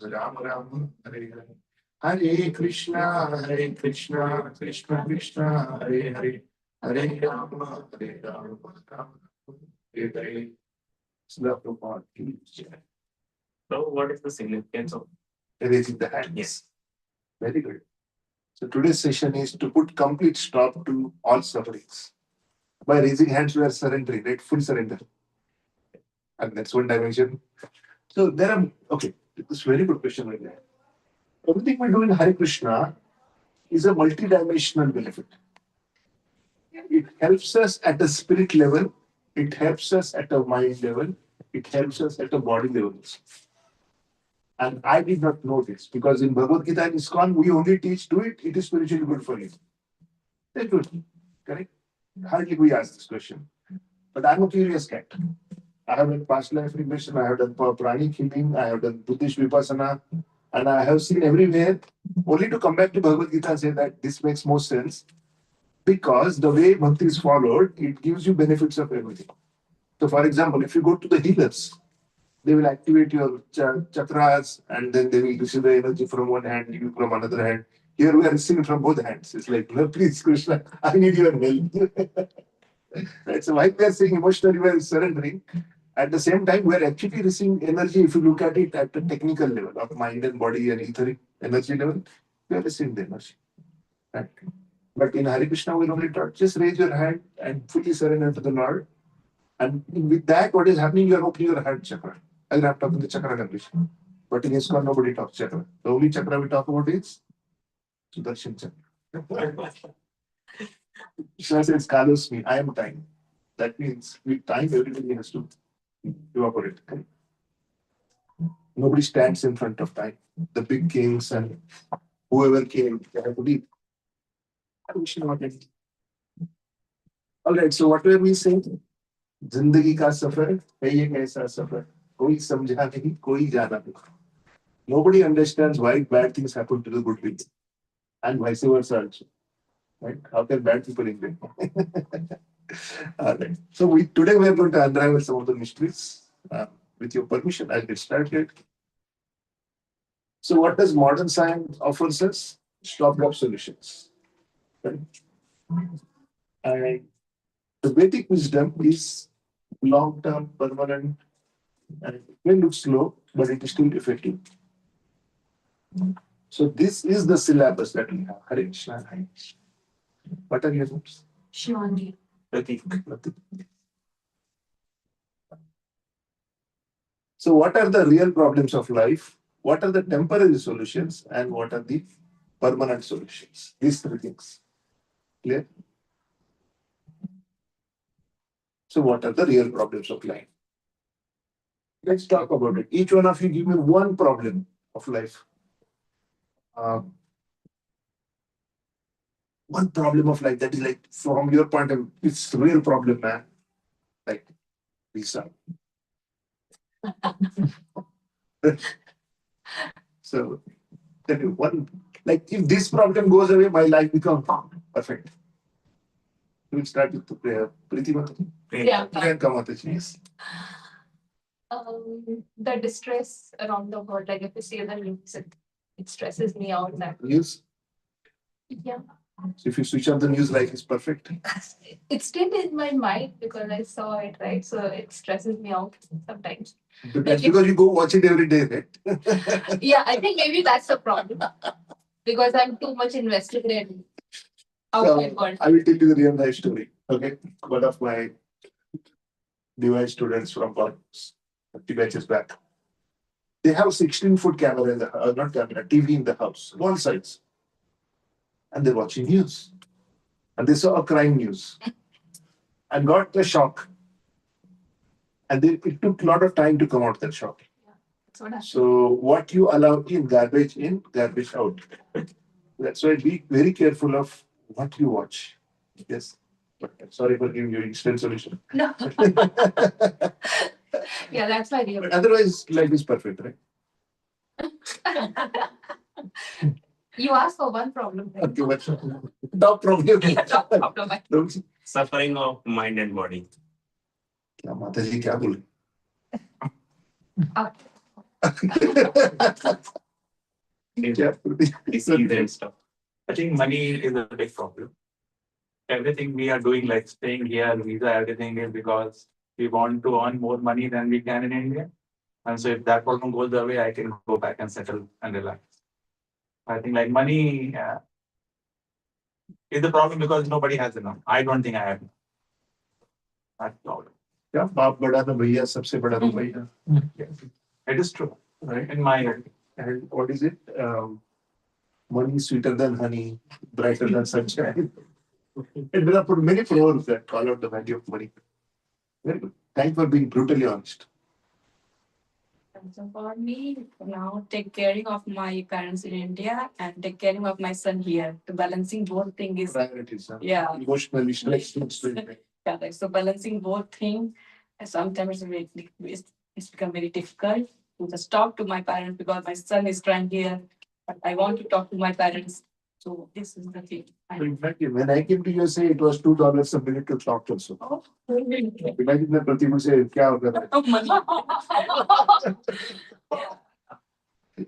Ram Ram, Hare Hare. Hare Krishna, Krishna Krishna, Hare Hare. Hare Rama, Hare Rama, Rama Hare Hare. Slap the part. So, what is the significance of Raising the hand. yes? Very good. So today's session is to put complete stop to all sufferings. By raising hands, we are surrendering, right? Full surrender. And that's one dimension. So there are, okay, this is a very good question right there. Everything we do in Hare Krishna is a multidimensional benefit. It helps us at the spirit level, it helps us at a mind level, it helps us at a body level. And I did not know this because in Bhagavad Gita and ISKCON, we only teach do it, it is spiritually good for you. That's good. Correct? Hardly we ask this question. But I'm a curious cat. I have done past life regression, I have done pranic healing, I have done Buddhist Vipassana, and I have seen everywhere only to come back to Bhagavad Gita and say that this makes more sense because the way Bhakti is followed, it gives you benefits of everything. So, for example, if you go to the healers, they will activate your chakras and then they will receive the energy from one hand, give you from another hand. Here we are receiving from both hands. It's like, no, please, Krishna, I need your help. Right? So, while we are saying emotionally, we are surrendering. At the same time, we are actually receiving energy. If you look at it at the technical level of mind and body and etheric energy level, we are receiving the energy. Right? But in Hare Krishna, we only taught just raise your hand and fully surrender to the Lord. And with that, what is happening? You are opening your heart chakra. I'm talking the chakra condition. But in ISKCON, nobody talks chakra. The only chakra we talk about is Sudarshan chakra. Krishna says, Kalos me, I am time. That means with time, everybody has to evaporate. Nobody stands in front of time. The big kings and whoever came, they have to leave. All right, so what were we saying? जिंदगी का सफर है ये कैसा सफर कोई समझा नहीं कोई जाना नहीं. Nobody understands why bad things happen to the good people and vice versa also. Right? How can bad people invent? All right. So today we are going to unravel some of the mysteries. With your permission, I'll get started. So what does modern science offers us? Stopgap solutions. Right? And the Vedic wisdom is long-term, permanent, and it may look slow, but it is still effective. So this is the syllabus that we have. Hare Krishna. Hare Krishna. What are your names? Shivangi. Pratik. So what are the real problems of life? What are the temporary solutions? And what are the permanent solutions? These three things. Clear? So what are the real problems of life? Let's talk about it. Each one of you give me one problem of life. One problem of life that is like, from your point of view, it's a real problem, man. Like, visa. So, tell you one, like, if this problem goes away, my life becomes perfect. We'll start with the prayer. Preeti Mataji. Yeah. Priyanka Mataji, yes. The distress around the world, like if you see the news, it stresses me out. That News. yeah, So if you switch off the news, life is perfect. it's still in my mind because I saw it, right? So it stresses me out sometimes. But that's because you go watch it every day, right? Yeah, I think maybe that's the problem because I'm too much invested in outside world. I will tell you the real life story. Okay, one of my device students from 50 batches back. They have 16-foot camera in the not camera, TV in the house, one sides, and they're watching news, and they saw a crime news, and got the shock, and it took a lot of time to come out of that shock. That's what happened. So what you allow in, garbage out. That's why be very careful of what you watch. Yes. Sorry for giving you instant solution. No. Yeah, that's my deal. But otherwise, life is perfect, right? You asked for one problem. Right? Okay, what's top problem? Top problem. Suffering of mind and body. क्या माता जी क्या बोले? Yeah. Disease and stuff. I think money is a big problem. Everything we are doing, like staying here, visa, everything is because we want to earn more money than we can in India. And so if that problem goes away, I can go back and settle and relax. I think like money is the problem because nobody has enough. I don't think I have enough. That's the problem. क्या बाप बड़ा तो भैया सबसे बड़ा तो भैया. It is true, Right. in my opinion. And what is it? Money sweeter than honey, brighter than sunshine. And there are many proverbs that call out the value of money. Very good. Thanks for being brutally honest. So for me, now take caring of my parents in India and take caring of my son here. To balancing both things is Priorities. yeah, Emotionally, strength. correct. So balancing both things, sometimes it's become very difficult to just talk to my parents because my son is trying here, but I want to talk to my parents. So this is the thing. In fact, when I came to USA, it was $2 a minute to talk also. Oh. Imagine that Pratima say, क्या होगा?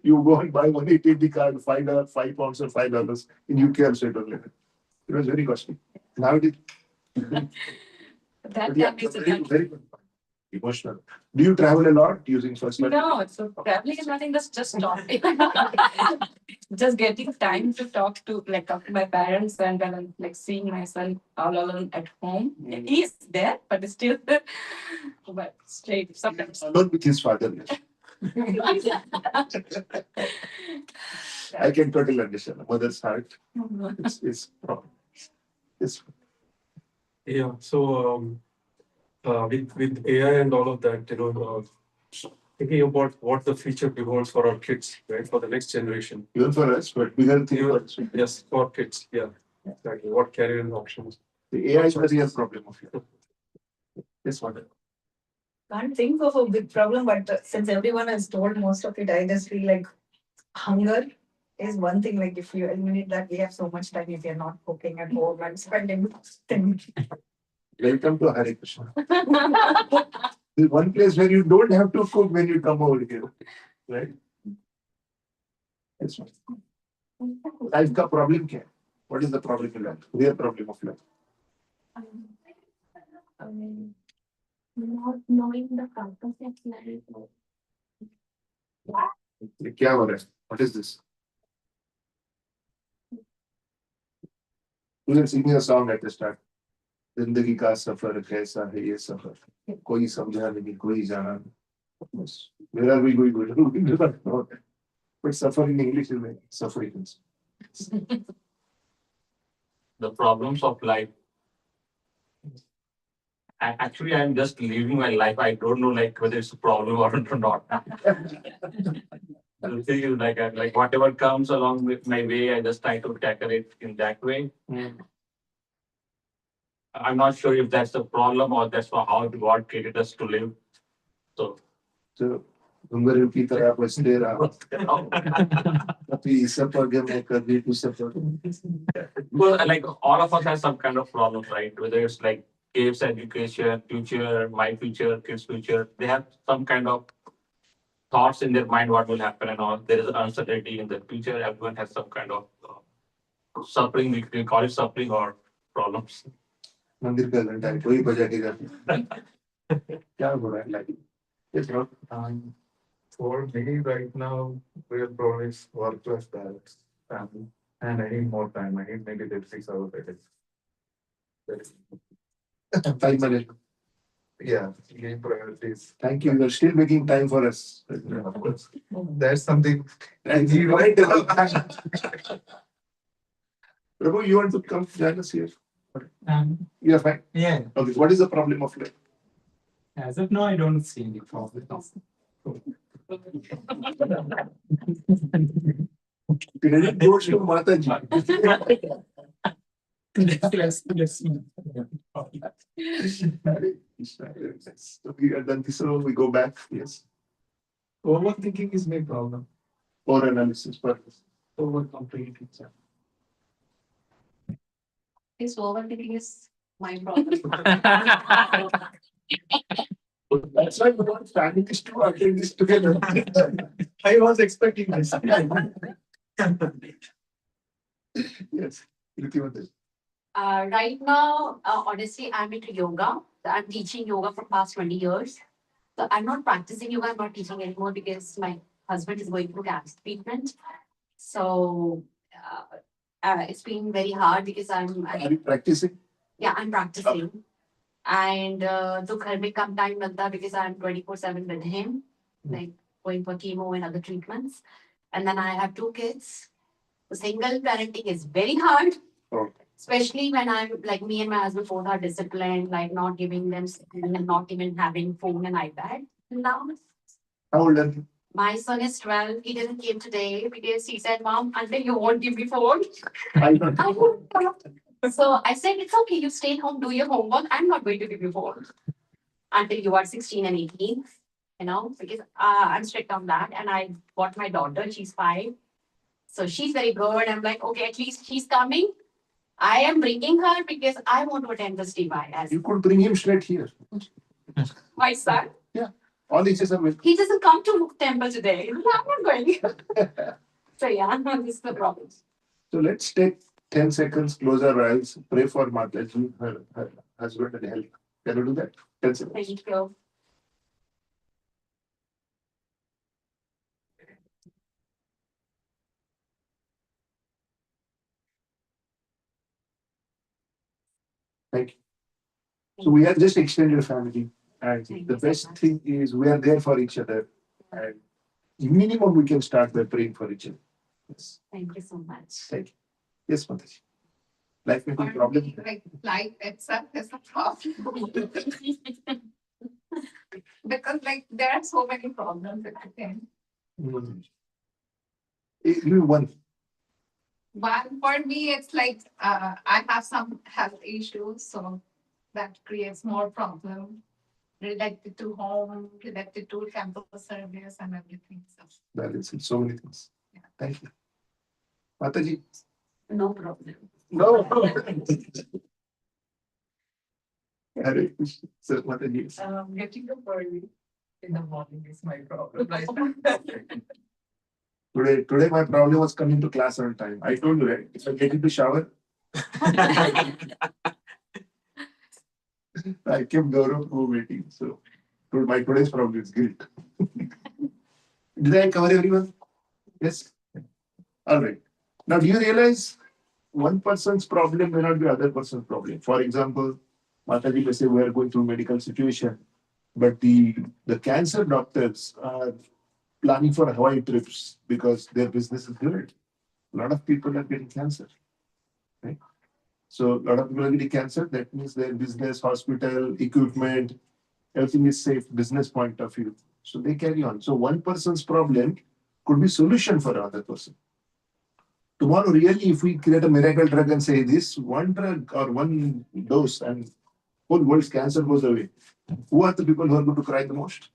You go and buy one AT&T card, $5, £5 or $5 in UK also it was like that. It was very costly. Now it is. That But yeah, time is very good. Emotional. Do you travel a lot using first language? no, so traveling is nothing. Just talking. Just getting time to talk to my parents and then like seeing my son all alone at home. Mm. He's there, but it's still but straight sometimes. Alone with his father. Yes. I can totally understand. A mother's heart. It's problem. It's Yeah, so with AI and all of that, thinking about what the future beholds for our kids, right, for the next generation. even for us, but bigger thing for us. Yes, for kids, yeah, exactly. What career options? The AI is a real problem of you. Yes, what? Can't think of a big problem, but since everyone has told most of it, I just feel like hunger is one thing. Like if you eliminate that, we have so much time if you're not cooking at home and spending things. Welcome to Hare Krishna. There's one place where you don't have to cook when you come over here, right? That's right. Life का problem क्या है? What is the problem in life? Real problem of life. Not knowing the purpose of life. ये क्या हो रहा है? What is this? You can sing me a song at the start. जिंदगी का सफर कैसा है ये सफर कोई समझा नहीं कोई जाना नहीं बस where are we going we do not know that. But suffer in English is like suffering. The problems of life. Actually, I'm just living my life. I don't know like whether it's a problem or not. The thing is like whatever comes along with my way, I just try to tackle it in that way. I'm not sure if that's the problem or that's how God created us to live. So So घुंघरू की तरह बजते रहा कभी सफर में कभी तू सफर. well, like all of us have some kind of problems, right? Whether it's like kids' education, future, my future, kids' future, they have some kind of thoughts in their mind what will happen and all. There is uncertainty in the future. Everyone has some kind of suffering. We can call it suffering or problems. मंदिर का घंटा है कोई बजा के जाते क्या हो रहा है life. Yes, bro. For me right now, real problem is work-life balance, family, and I need more time. I need maybe 6 hours a day. Time management. Yeah, game priorities. Thank you. You're still making time for us. Yeah, of course. That's something. And you right. Prabhu, you want to come join us here? You're fine. Yeah, Okay. What is the problem of life? as of now, I don't see any problem. Credit goes to Mataji. So we are done this, so we go back. Yes. Overthinking is my problem. For analysis purpose. Overcomplicating. His overthinking is my problem. That's why we want standing this to attend this together. I was expecting this. Yes. Rithivanti. Right now, honestly, I'm into yoga. I'm teaching yoga for past 20 years. So I'm not practicing yoga. I'm not teaching anymore because my husband is going through cancer treatment. So it's been very hard because Are you practicing? yeah, I'm practicing. And तो घर में कम time मिलता because I'm 24/7 with him, like going for chemo and other treatments. And then I have two kids. So single parenting is very hard. Oh. Especially when I'm like me and my husband both are disciplined, like not giving them screen and not even having phone and iPad. Now How old are you? my son is 12. He didn't came today because he said, Mom, until you won't give me phone. I don't I won't come. So I said, it's okay, you stay home, do your homework. I'm not going to give you phone until you are 16 and 18, because I'm strict on that. And I got my daughter, she's 5. So she's very good. I'm like, okay, at least she's coming. I am bringing her because I want to attend this DY as You could bring him straight here. my son. All ages are welcome. He doesn't come to temple today. I'm not going. So yeah, this is the problem. So let's take 10 seconds, close our eyes, pray for Mataji, her husband and health. Can you do that? 10 seconds. Thank you. Thank you. So we are just extended family. And Thank the you so best much. thing is we are there for each other. And minimum we can start by praying for each other. Yes. Thank you so much. Thank you. Yes, Mataji. Life may be a For problem. me, like life itself is a problem. Because like there are so many problems that I think. Give me one. One for me, it's like I have some health issues, so that creates more problem related to home, related to campus service and everything. So Balance in so many things. Thank you. Mataji. No problem. No. Hare Krishna. Sir, Mataji. Getting up early in the morning is my problem. Today my problem was coming to class on time. I told you, right? If I get into shower, I kept Gaurav waiting. So my today's problem is guilt. Did I cover everyone? Yes. All right. Now, do you realize one person's problem may not be other person's problem? For example, Mataji may say we are going through medical situation, but the cancer doctors are planning for Hawaii trips because their business is good. A lot of people are getting cancer, right? So a lot of people are getting cancer. That means their business, hospital, equipment, everything is safe, business point of view. So they carry on. So one person's problem could be solution for another person. Tomorrow, really, if we create a miracle drug and say this one drug or one dose and whole world's cancer goes away, who are the people who are going to cry the most?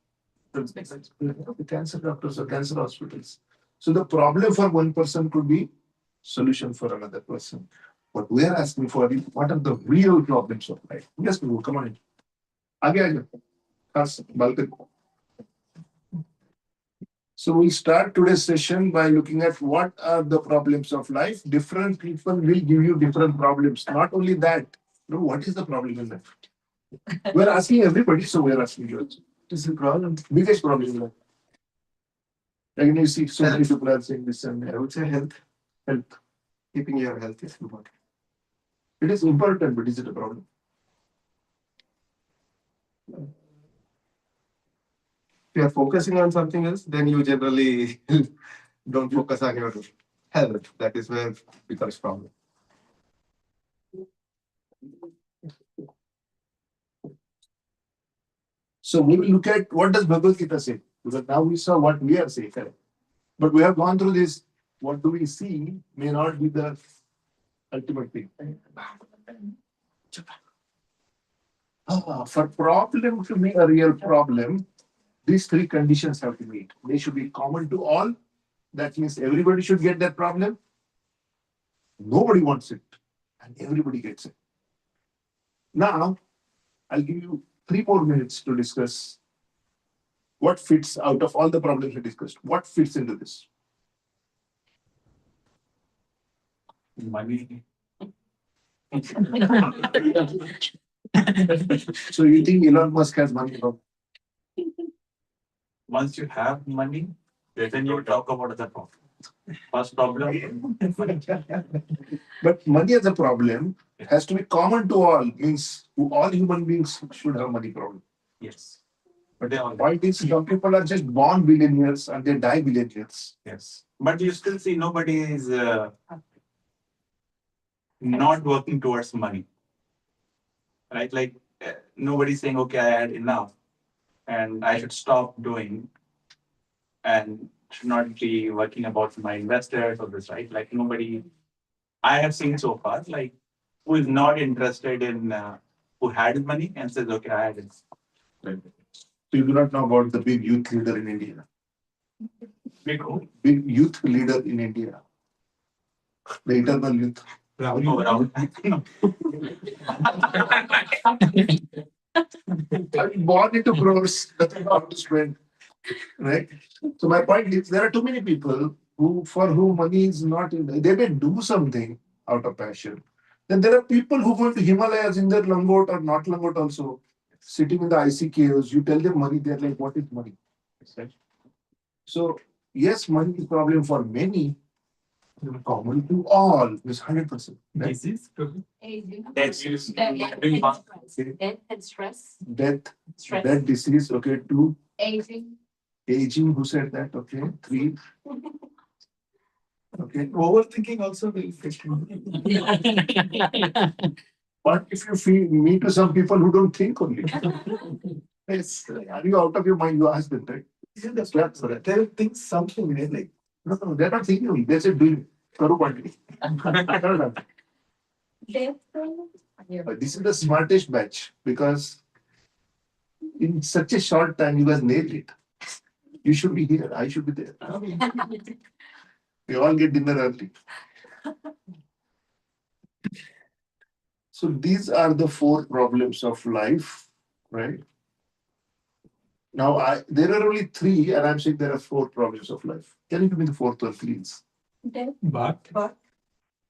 The cancer doctors or cancer hospitals. So the problem for one person could be solution for another person. What we are asking for is what are the real problems of life? Yes, people, come on in. Aage. Khas, balcony. So we'll start today's session by looking at what are the problems of life. Different people will give you different problems. Not only that, what is the problem in life? We're asking everybody, so we're asking you. What is the problem? Biggest problem in life. Like you see, so many people are saying this and I would say health. health. Keeping your health is important. It is important, but is it a problem? If you are focusing on something else, then you generally don't focus on your health. That is where it becomes problem. So we will look at what does Bhagavad Gita say, because now we saw what we are saying, correct? But we have gone through this. What do we see may not be the ultimate thing. For problem to be a real problem, these three conditions have to meet. They should be common to all. That means everybody should get that problem. Nobody wants it, and everybody gets it. Now, I'll give you 3 more minutes to discuss What fits out of all the problems we discussed? What fits into this? Money. So you think Elon Musk has money problem? Once you have money, then you talk about the problem. First problem. But money as a problem has to be common to all, means all human beings should have money problem. Yes. But they all. Point is, some people are just born billionaires and they die billionaires. Yes. But you still see nobody is not working towards money. Right? Like nobody's saying, okay, I had enough and I should stop doing and should not be working about my investors or this, right? Like nobody I have seen so far, like who is not interested in who had money and says, okay, I had it. Right. So you do not know about the big youth leader in India. Big who? Big youth leader in India. The eternal youth. No, Rahul. I mean, born into crores, nothing how to spend. Right? So my point is there are too many people who for whom money is not in they may do something out of passion. Then there are people who go to Himalayas in their langot or not langot also, sitting in the icy caves. You tell them money, they're like, what is money? Right? So yes, money is problem for many, common to all, is 100%. Right? Disease? Aging. Disease. Death and stress. Death, Stress. death, disease, okay, 2, Aging. aging, who said that? Okay, 3, okay. Overthinking also will fit. But if you feel me to some people who don't think only. Yes, are you out of your mind? You ask them, right? They will think something like, no, they're not thinking only. They said doing. Karo party. This is the smartest batch because in such a short time you guys nailed it. You should be here. I should be there. We all get dinner early. So these are the 4 problems of life, right? Now there are only 3, and I'm saying there are 4 problems of life. Can you give me the 4th one, please? But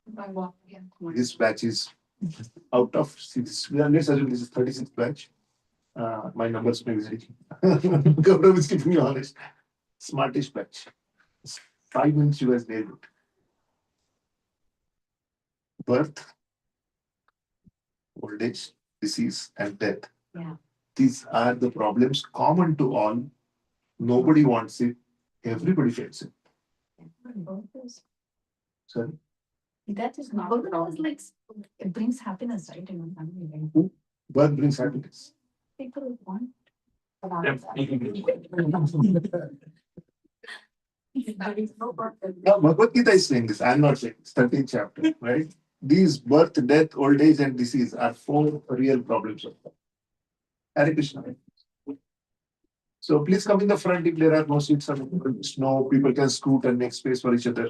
Yeah. This batch is out of 6. Let's assume this is 36th batch. My numbers may vary. Gaurav is keeping me honest. Smartest batch. 5 minutes you guys nailed it. Birth, old age, disease, and death. Yeah. These are the problems common to all. Nobody wants it. Everybody gets it. Sorry. That is not. Both like it brings happiness, right? In a family, right? Birth brings happiness. People want. Now, Bhagavad Gita is saying this. I'm not saying this. 13th chapter, right? These birth, death, old age, and disease are 4 real problems of life. Hare Krishna. So please come in the front if there are no seats or no people can scoot and make space for each other.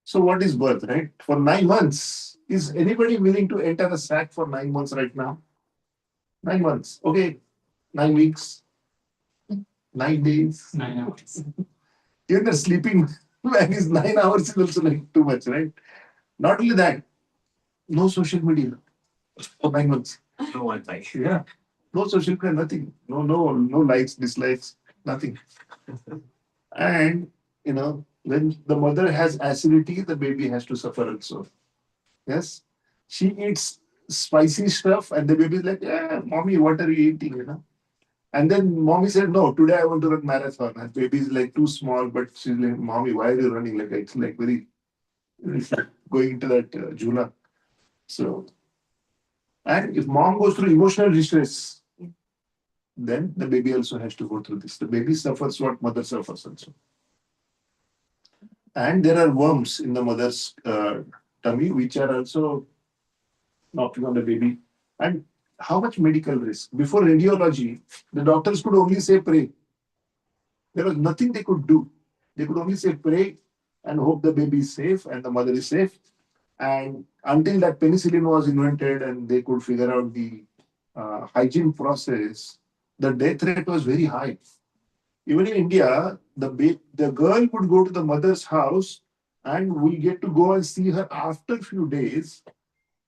So what is birth, right? For 9 months, is anybody willing to enter the sack for 9 months right now? 9 months. Okay. 9 weeks. 9 days. 9 hours. Even the sleeping when is 9 hours is also like too much, right? Not only that, no social media for 9 months. No one like. Yeah. No social media, nothing. No likes, dislikes, nothing. And when the mother has acidity, the baby has to suffer also. Yes. She eats spicy stuff and the baby is like, yeah, mommy, what are you eating? And then mommy said, no, today I want to run marathon. And baby is like too small, but she's like, mommy, why are you running? Like it's like very it's like going into that jula. So, and if mom goes through emotional distress, then the baby also has to go through this. The baby suffers what mother suffers also. And there are worms in the mother's tummy, which are also knocking on the baby. And how much medical risk? Before radiology, the doctors could only say pray. There was nothing they could do. They could only say pray and hope the baby is safe and the mother is safe. And until that penicillin was invented and they could figure out the hygiene process, the death rate was very high. Even in India, the girl would go to the mother's house and we get to go and see her after a few days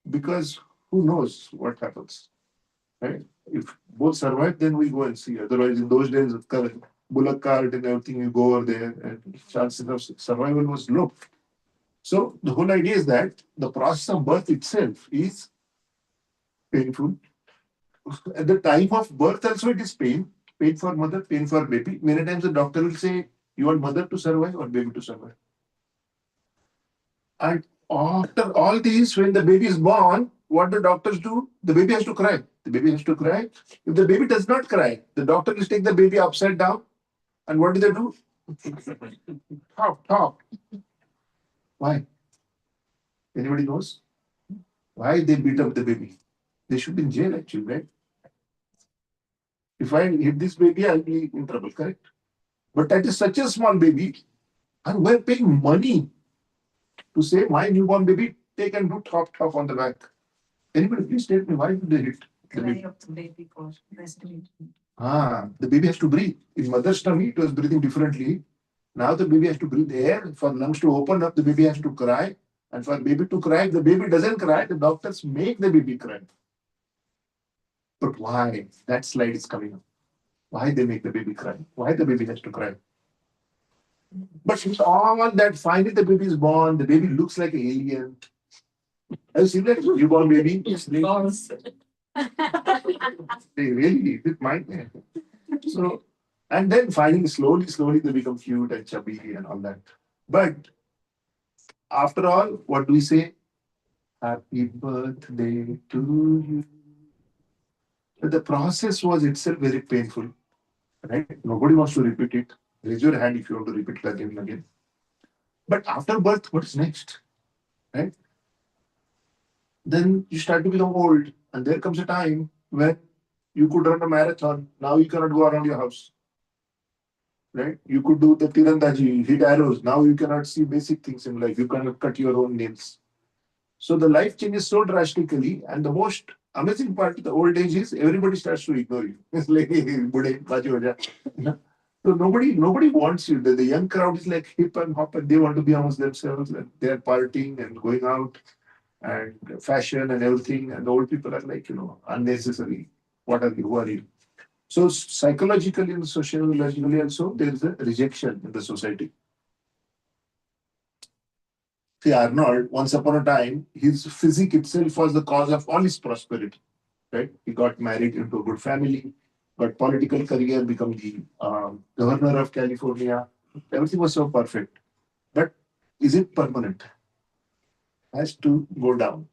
because who knows what happens, right? If both survive, then we go and see. Otherwise, in those days, with bullock cart and everything, you go over there and chances of survival was low. So the whole idea is that the process of birth itself is painful. At the time of birth also it is pain for mother, pain for baby. Many times the doctor will say, you want mother to survive or baby to survive. And after all this, when the baby is born, what the doctors do? The baby has to cry. The baby has to cry. If the baby does not cry, the doctor will take the baby upside down. And what do they do? Talk. Why? Anybody knows? Why they beat up the baby? They should be in jail actually, right? If I hit this baby, I'll be in trouble, correct? But that is such a small baby, and we're paying money to say my newborn baby, take and do top on the back. Anybody please tell me why do they hit the Cry baby? of the baby for breastfeeding. The baby has to breathe. In mother's tummy, it was breathing differently. Now the baby has to breathe air. For lungs to open up, the baby has to cry. And for baby to cry, if the baby doesn't cry, the doctors make the baby cry. But why? That slide is coming up. Why they make the baby cry? Why the baby has to cry? But with all that, finally the baby is born. The baby looks like an alien. Have you seen that newborn baby? Yes, because They really, it might. So, and then finally, slowly they become cute and chubby and all that. But after all, what do we say? Happy birthday to you. But the process was itself very painful, right? Nobody wants to repeat it. Raise your hand if you want to repeat it again and again. But after birth, what's next? Right? Then you start to become old, and there comes a time when you could run a marathon. Now you cannot go around your house. Right? You could do the tirandaji, hit arrows. Now you cannot see basic things in life. You cannot cut your own nails. So the life changes so drastically, and the most amazing part of the old age is everybody starts to ignore you. It's like, "Bude, baji ho ja." You know? So nobody wants you. The young crowd is like hip and hop, and they want to be amongst themselves, and they are partying and going out and fashion and everything. And the old people are like, unnecessary. What are you? Who are you? So psychologically and sociologically also, there is a rejection in the society. See, Arnold, once upon a time, his physique itself was the cause of all his prosperity. Right? He got married into a good family, got political career, become the governor of California. Everything was so perfect. But is it permanent? Has to go down.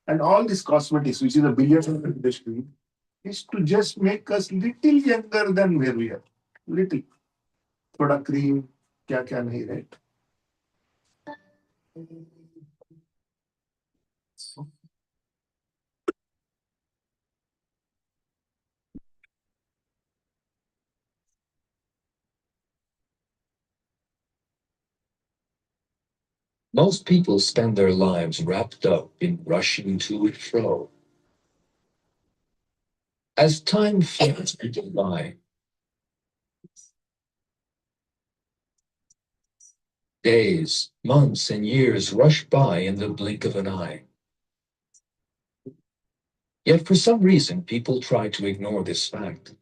And all this cosmetics, which is a billion-dollar industry, is to just make us little younger than where we are. Little. थोड़ा cream, क्या क्या नहीं, right? Most people spend their lives wrapped up in rushing to and fro. As time flies by, days, months, and years rush by in the blink of an eye. Yet for some reason, people try to ignore this fact.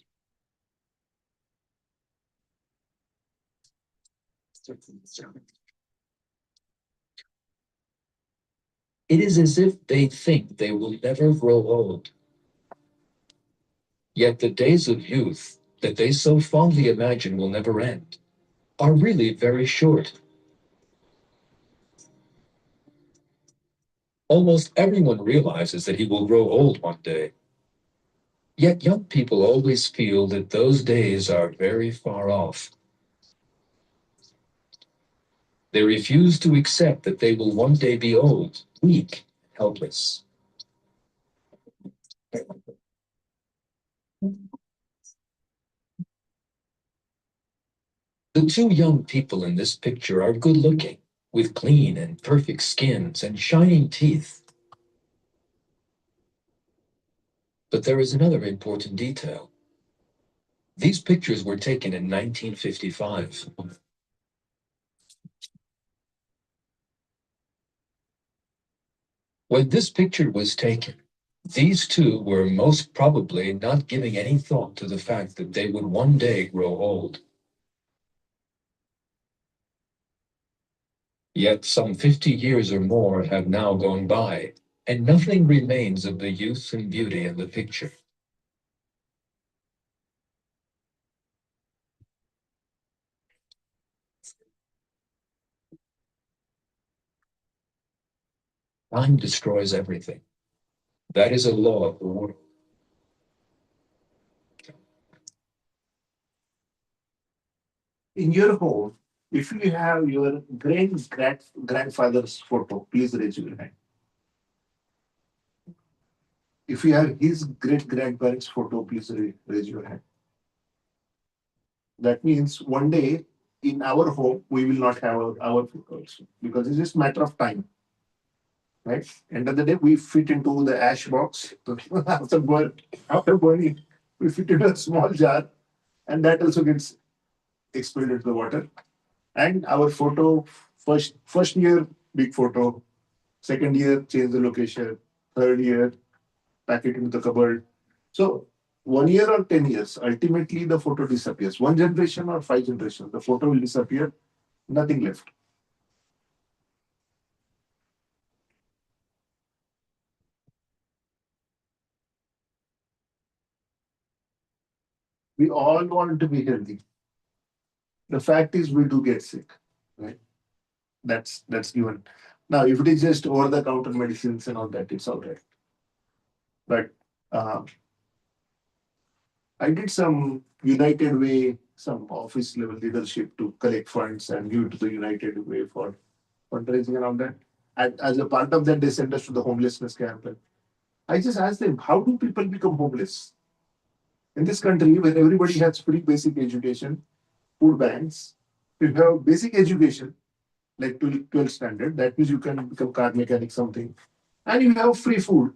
It is as if they think they will never grow old. Yet the days of youth that they so fondly imagine will never end are really very short. Almost everyone realizes that he will grow old one day. Yet young people always feel that those days are very far off. They refuse to accept that they will one day be old, weak, helpless. The two young people in this picture are good looking, with clean and perfect skins and shining teeth. But there is another important detail. These pictures were taken in 1955. When this picture was taken, these two were most probably not giving any thought to the fact that they would one day grow old. Yet some 50 years or more have now gone by, and nothing remains of the youth and beauty in the picture. Time destroys everything. That is a law of the world. In your home, if you have your grandfather's photo, please raise your hand. If you have his great grandparents' photo, please raise your hand. That means one day in our home, we will not have our photos because it's just a matter of time. Right? End of the day, we fit into the ash box. After burning, we fit into a small jar, and that also gets expelled into the water. And our photo, first year, big photo. Second year, change the location. Third year, pack it into the cupboard. So 1 year or 10 years, ultimately the photo disappears. One generation or 5 generations, the photo will disappear, nothing left. We all want to be healthy. The fact is we do get sick, right? That's given. Now, if it is just over-the-counter medicines and all that, it's all right. But uh, I did some United Way, some office level leadership to collect funds and give it to the United Way for fundraising and all that. And as a part of that, they sent us to the homelessness camp. And I just asked them, how do people become homeless? In this country, where everybody has free basic education, food banks, if you have basic education, like 12 standard, that means you can become car mechanic, something, and you have free food.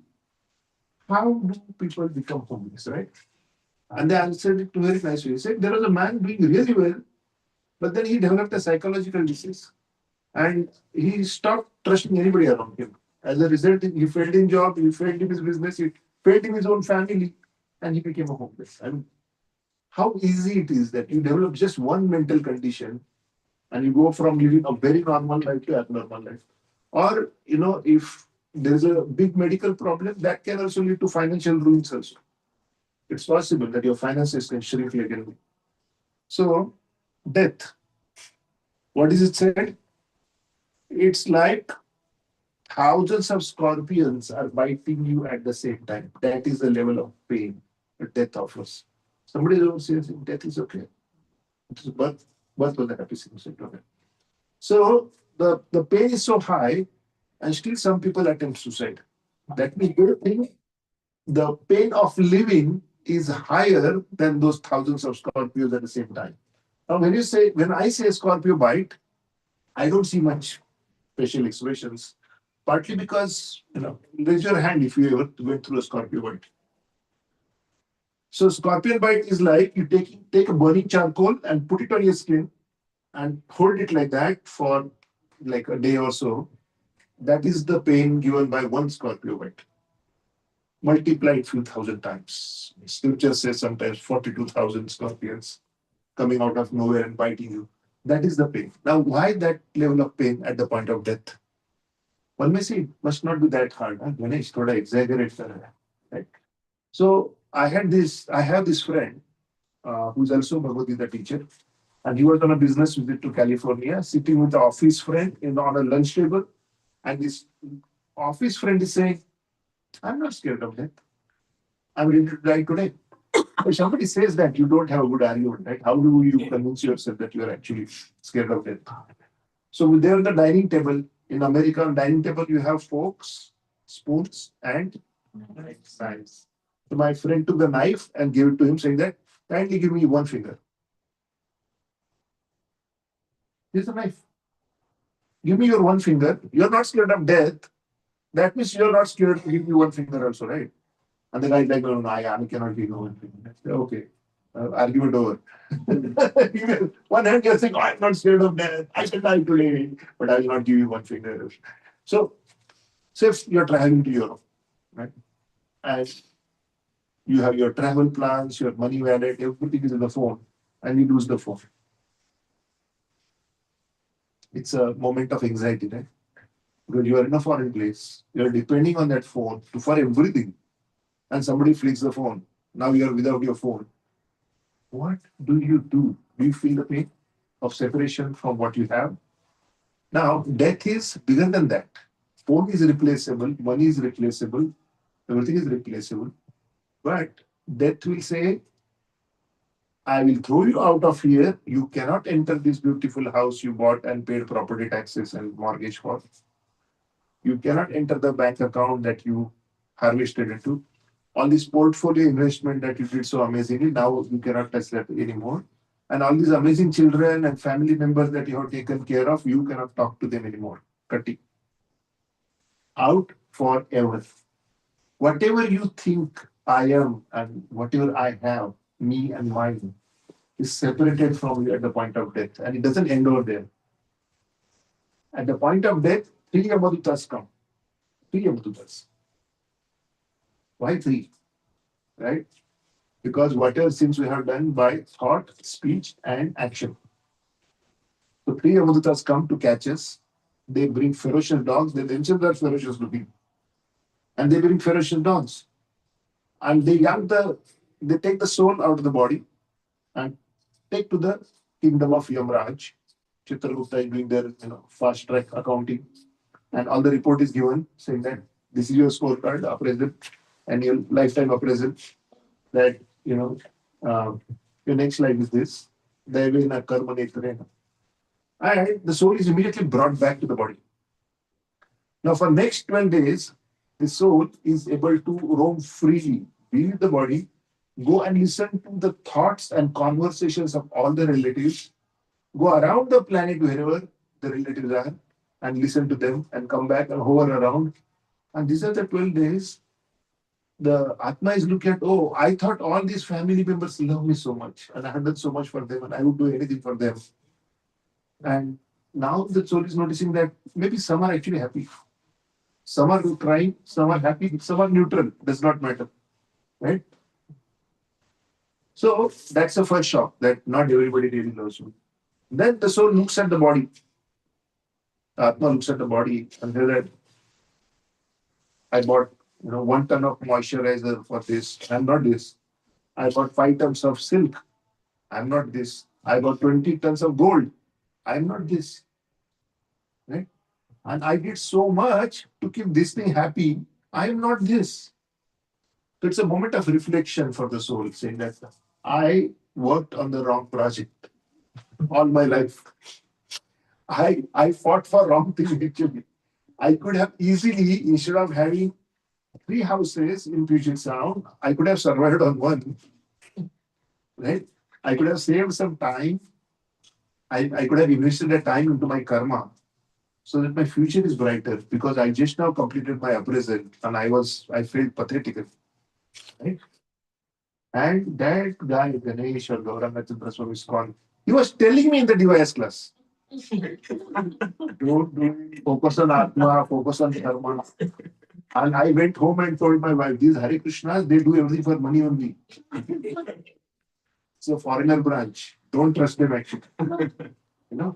How do people become homeless, right? And they answered it very nicely. He said there was a man doing really well, but then he developed a psychological disease and he stopped trusting anybody around him. As a result, he failed in job, he failed in his business, he failed in his own family, and he became a homeless. I mean, how easy it is that you develop just one mental condition and you go from living a very normal life to abnormal life. Or, if there's a big medical problem, that can also lead to financial ruins also. It's possible that your finances can shrink again. So, death. What is it said? It's like thousands of scorpions are biting you at the same time. That is the level of pain that death offers. Somebody else says death is okay. It is birth was the happy thing. Okay. So the pain is so high, and still some people attempt suicide. That means you think the pain of living is higher than those thousands of scorpions at the same time. Now, when I say scorpio bite, I don't see much facial expressions. Partly because, raise your hand if you ever went through a scorpio bite. So scorpion bite is like you take a burning charcoal and put it on your skin and hold it like that for like a day or so. That is the pain given by one scorpio bite. Multiplied few thousand times. Scripture says sometimes 42,000 scorpions coming out of nowhere and biting you. That is the pain. Now, why that level of pain at the point of death? One may say it must not be that hard. Ganesh, thoda exaggerate kar raha hai, right? So I have this friend who's also Bhagavad Gita teacher, and he was on a business visit to California, sitting with the office friend on a lunch table, and this office friend is saying, "I'm not scared of death. I'm ready to die today." If somebody says that, you don't have a good argument, right? How do you convince yourself that you are actually scared of death? So there on the dining table, in America, on dining table, you have forks, spoons, and knives. So my friend took the knife and gave it to him, saying that, kindly give me one finger. Here's the knife. Give me your one finger. You're not scared of death. That means you're not scared to give me one finger also, right? And the guy is like, no, no, I cannot give you one finger. I say, okay, argument over. One hand you're saying, oh, I'm not scared of death. I can die today, but I will not give you one finger. So, say if you're traveling to Europe, right? And you have your travel plans, your money wallet, everything is in the phone, and you lose the phone. It's a moment of anxiety, right? Because you are in a foreign place, you're depending on that phone for everything, and somebody flicks the phone. Now you're without your phone. What do you do? Do you feel the pain of separation from what you have? Now, death is bigger than that. Phone is replaceable, money is replaceable, everything is replaceable. But death will say, I will throw you out of here. You cannot enter this beautiful house you bought and paid property taxes and mortgage for. You cannot enter the bank account that you harvested into. All this portfolio investment that you did so amazingly, now you cannot touch that anymore. And all these amazing children and family members that you have taken care of, you cannot talk to them anymore. Cutting out forever. Whatever you think I am and whatever I have, me and mine, is separated from you at the point of death. And it doesn't end over there. At the point of death, three Yamadutas come. Three Yamadutas. Why three? Right? Because whatever sins we have done by thought, speech, and action. So three Yamadutas come to catch us. They bring ferocious dogs. They themselves are ferocious looking. And they bring ferocious dogs. And they take the soul out of the body and take to the kingdom of Yamraj. Chitragupta is doing their fast track accounting. And all the report is given saying that this is your scorecard, appraisal, and your lifetime appraisal. That, your next life is this. Daivena karma netrena. And the soul is immediately brought back to the body. Now, for next 12 days, the soul is able to roam freely, leave the body, go and listen to the thoughts and conversations of all the relatives, go around the planet wherever the relatives are, and listen to them and come back and hover around. And these are the 12 days. The Atma is looking at, oh, I thought all these family members love me so much, and I have done so much for them, and I would do anything for them. And now the soul is noticing that maybe some are actually happy. Some are crying, some are happy, some are neutral, does not matter. Right? So that's the first shock that not everybody really loves me. Then the soul looks at the body. The Atma looks at the body and says that I bought 1 ton of moisturizer for this. I'm not this. I bought 5 tons of silk. I'm not this. I bought 20 tons of gold. I'm not this. Right? And I did so much to keep this thing happy. I'm not this. So it's a moment of reflection for the soul, saying that I worked on the wrong project all my life. I fought for wrong thing actually. I could have easily, instead of having 3 houses in Puget Sound, I could have survived on one. Right? I could have saved some time. I could have invested that time into my karma so that my future is brighter, because I just now completed my appraisal and I felt pathetic. Right? And that guy, Ganesh or Gauranga Chandra Swami ISKCON, he was telling me in the DYS class, don't focus on Atma, focus on Dharma. And I went home and told my wife, these Hare Krishnas, they do everything for money only. It's a foreigner branch. Don't trust them actually. You know,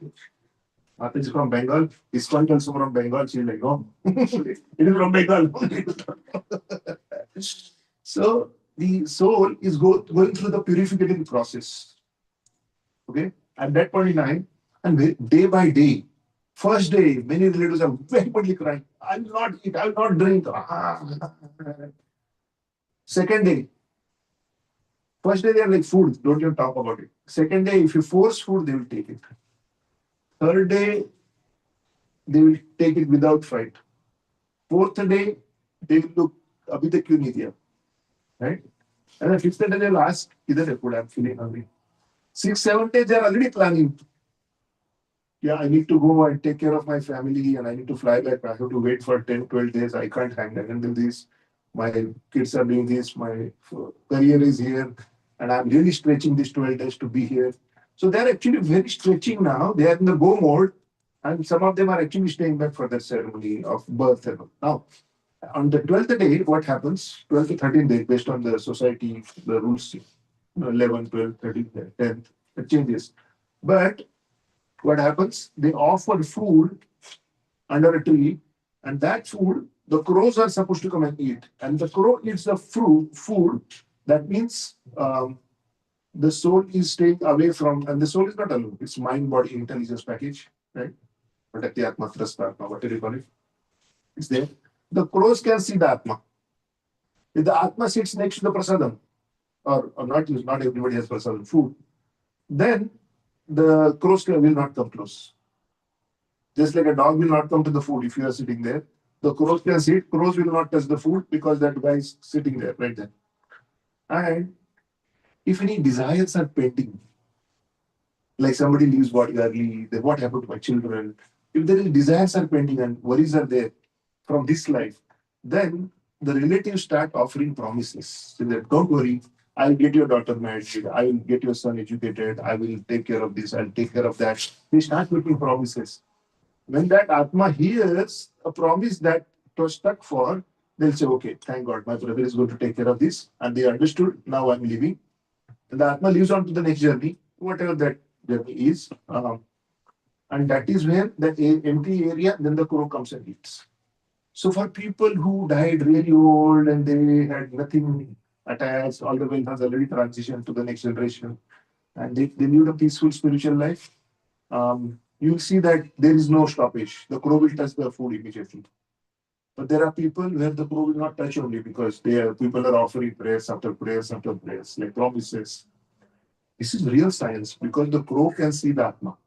Mata is from Bengal. ISKCON also from Bengal. She's like, no, it is from Bengal. So the soul is going through the purificating process. Okay, at that point in time, and day by day, first day, many relatives are very badly crying. I will not eat, I will not drink. Second day, first day they are like food, don't even talk about it. Second day, if you force food, they will take it. Third day, they will take it without fight. Fourth day, they will look, abhi tak kyun nahi diya? Right? And the fifth day, they will ask, idhar hai food, I'm feeling hungry. 6th, 7th day, they are already planning. Yeah, I need to go and take care of my family and I need to fly back. I have to wait for 10, 12 days. I can't handle this. My kids are doing this, my career is here, and I'm really stretching these 12 days to be here. So they're actually very stretching now. They are in the go mode, and some of them are actually staying back for the ceremony of birth. And all. Now, on the 12th day, what happens? 12th to 13th day, based on the society, the rules, 11, 12, 13, 10th, it changes. But what happens? They offer food under a tree, and that food, the crows are supposed to come and eat. And the crow eats the fruit, food. That means the soul is staying away from, and the soul is not alone. It's mind, body, intelligence package, right? Pratyati Atma, Trasta Atma, whatever you call it. It's there. The crows can see the Atma. If the Atma sits next to the prasadam, or not everybody has prasadam food, then the crows will not come close. Just like a dog will not come to the food if you are sitting there. The crows can sit, crows will not touch the food because that guy is sitting there, right there. And if any desires are pending, like somebody leaves body early, then what happened to my children? If there is desires are pending and worries are there from this life, then the relatives start offering promises. So that don't worry, I'll get your daughter married, I will get your son educated, I will take care of this, I'll take care of that. They start making promises. When that Atma hears a promise that it was stuck for, they'll say, okay, thank God, my brother is going to take care of this. And they understood, now I'm leaving. And the Atma leaves on to the next journey, whatever that journey is. And that is where the empty area, then the crow comes and eats. So for people who died really old and they had nothing attached, all the wealth has already transitioned to the next generation, and they lived a peaceful spiritual life, you'll see that there is no stoppage. The crow will touch the food immediately. But there are people where the crow will not touch only because people are offering prayers after prayers after prayers, like promises. This is real science because the crow can see the Atma.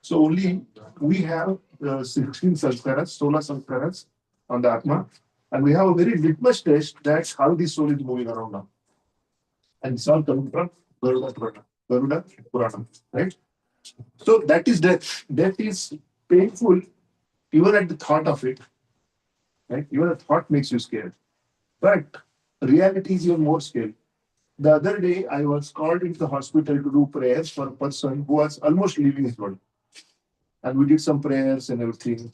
So only we have 16 sanskaras, 16 sanskaras on the Atma, and we have a very litmus test that's how the soul is moving around now. And it's all coming from Garuda Purana, right? So that is death. Death is painful even at the thought of it, right? Even the thought makes you scared. But reality is even more scary. The other day, I was called into the hospital to do prayers for a person who was almost leaving his body. And we did some prayers and everything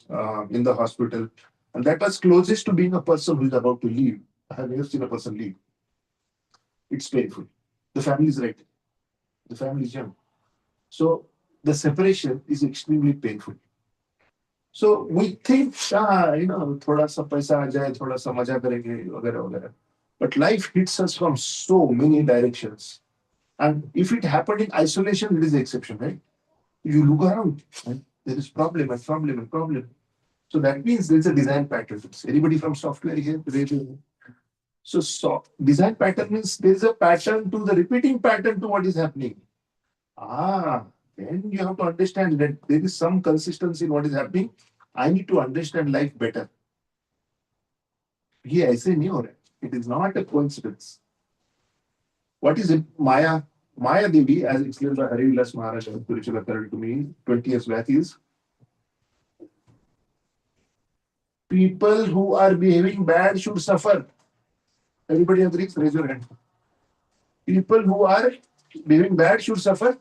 in the hospital. And that was closest to being a person who is about to leave. I have never seen a person leave. It's painful. The family is right. The family is young. So the separation is extremely painful. So we think, थोड़ा सा पैसा आ जाए, थोड़ा सा मजा करेंगे, वगैरह वगैरह. But life hits us from so many directions. And if it happened in isolation, it is the exception, right? You look around, and there is problem and problem and problem. So that means there's a design pattern. Anybody from software here? So design pattern means there's a pattern to the repeating pattern to what is happening. Then you have to understand that there is some consistency in what is happening. I need to understand life better. ये ऐसे नहीं हो रहा है. It is not a coincidence. What is it? Maya Devi, as explained by Hari Vilas Maharaj, spiritual authority to me 20 years back, is people who are behaving bad should suffer. Everybody agrees? Raise your hand. People who are behaving bad should suffer.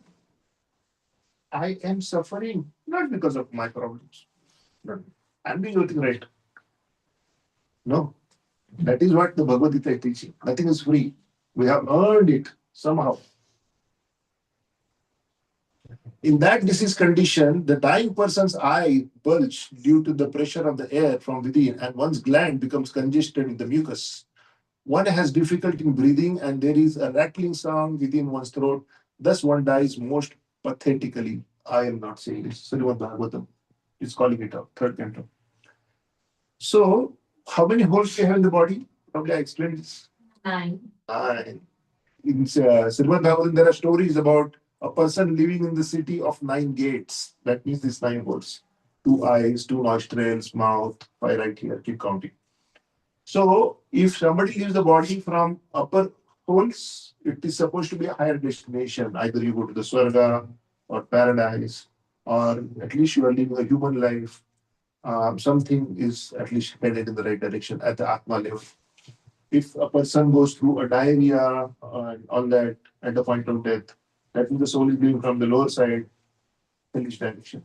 I am suffering not because of my problems. No. I'm doing everything right. No. That is what the Bhagavad Gita is teaching. Nothing is free. We have earned it somehow. In that disease condition, the dying person's eye bulge due to the pressure of the air from within, and one's gland becomes congested in the mucus. One has difficulty in breathing, and there is a rattling sound within one's throat. Thus, one dies most pathetically. I am not saying this. Srimad Bhagavatam is calling it out, third canto. So, how many holes do you have in the body? Probably I explained this. 9. In Srimad Bhagavatam, there are stories about a person living in the city of 9 gates. That means these 9 holes. 2 eyes, 2 nostrils, mouth, 5 right here, keep counting. So, if somebody leaves the body from upper holes, it is supposed to be a higher destination. Either you go to the Swarga or paradise, or at least you are living a human life. something is at least headed in the right direction at the Atma level. If a person goes through a diarrhea on that at the point of death, that means the soul is being from the lower side, hellish direction.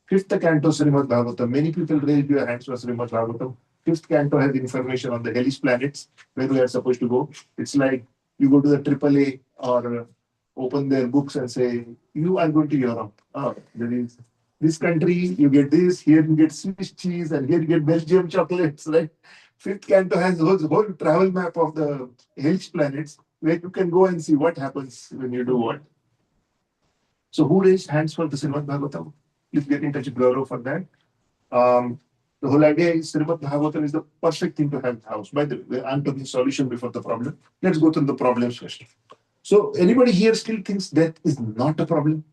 Fifth canto Srimad Bhagavatam. Many people raised their hands for Srimad Bhagavatam. Fifth canto has information on the hellish planets where we are supposed to go. It's like you go to the AAA or open their books and say, you are going to Europe. Oh, there is this country, you get this, here you get Swiss cheese, and here you get Belgium chocolates, right? Fifth canto has whole travel map of the hellish planets where you can go and see what happens when you do what. So who raised hands for the Srimad Bhagavatam? Please get in touch with Gaurav for that. The whole idea is Srimad Bhagavatam is the perfect thing to have in the house. By the way, I'm talking solution before the problem. Let's go through the problems first. So anybody here still thinks death is not a problem?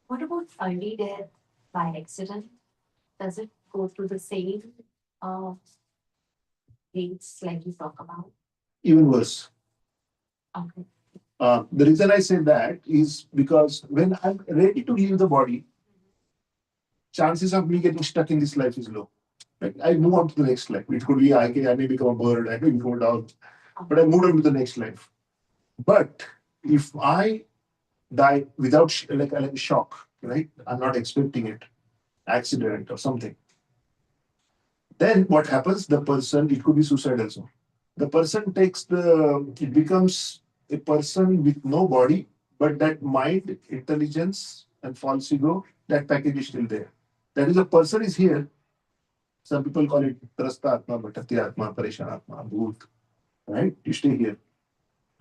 What about early death by accident? Does it go through the same uh rates like you talk about? Even worse. Okay. The reason I say that is because when I'm ready to leave the body, chances of me getting stuck in this life is low. Like I move on to the next life. It could be I may become a bird, I may become a dog, but I move on to the next life. But if I die without like a shock, right? I'm not expecting it, accident or something. Then what happens? The person, it could be suicide also. The person it becomes a person with no body, but that mind, intelligence, and false ego, that package is still there. That is, a person is here. Some people call it Trasta Atma, Bhatati Atma, Pareshan Atma, Bhoot, right? You stay here.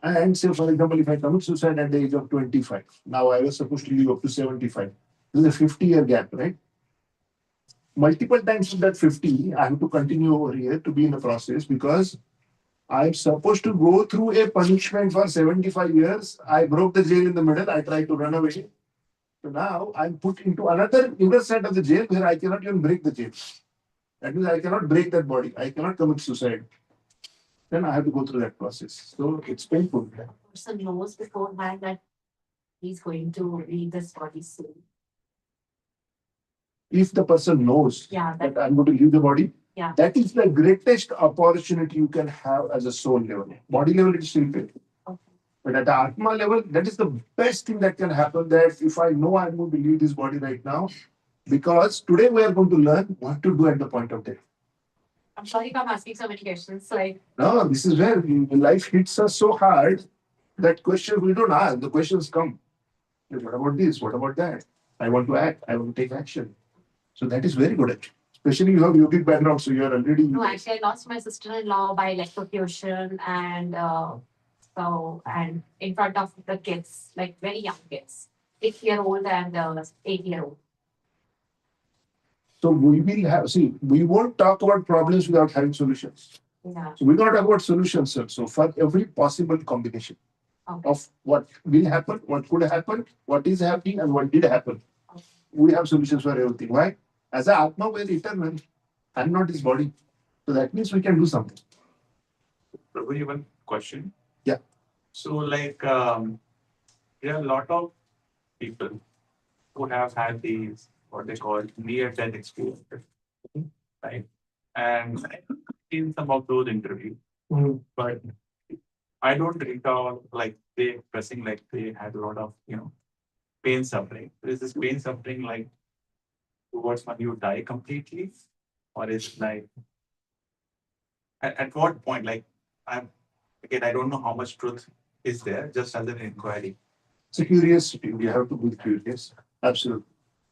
And say, for example, if I commit suicide at the age of 25, now I was supposed to live up to 75. This is a 50-year gap, right? Multiple times in that 50, I have to continue over here to be in the process because I'm supposed to go through a punishment for 75 years. I broke the jail in the middle. I tried to run away. So now I'm put into another inner side of the jail where I cannot even break the jail. That means I cannot break that body. I cannot commit suicide. Then I have to go through that process. So it's painful. Person knows beforehand that he's going to leave this body soon. If the person knows Yeah, that I'm going to leave the body, Yeah. that is the greatest opportunity you can have as a soul level. Body level, it is still pain. Okay. But at the Atma level, that is the best thing that can happen. That if I know I'm going to leave this body right now, because today we are going to learn what to do at the point of death. I'm sorry if I'm asking so many questions. Like, No, this is where life hits us so hard that questions we don't ask, the questions come. What about this? What about that? I want to act. I want to take action. So that is very good actually. Especially you have yogic background, so you are already. no, actually, I lost my sister-in-law by electrocution and and in front of the kids, like very young kids, 6-year-old and 8-year-old. So we will have, see, we won't talk about problems without having solutions. Yeah. So we're going to talk about solutions, sir. So for every possible combination Okay. of what will happen, what could happen, what is happening, and what did happen, Okay. we have solutions for everything. Why? As an Atma, we're eternal. I'm not his body. So that means we can do something. Prabhu, one question. Yeah. So like there are a lot of people who have had these what they call near-death experiences, right? And I've seen some of those interviews, but I don't recall like they expressing like they had a lot of pain suffering. Is this pain suffering like towards when you die completely, or is it like at what point? Like I don't know how much truth is there, just as an inquiry. It's a curiosity. We have to be curious. Absolutely.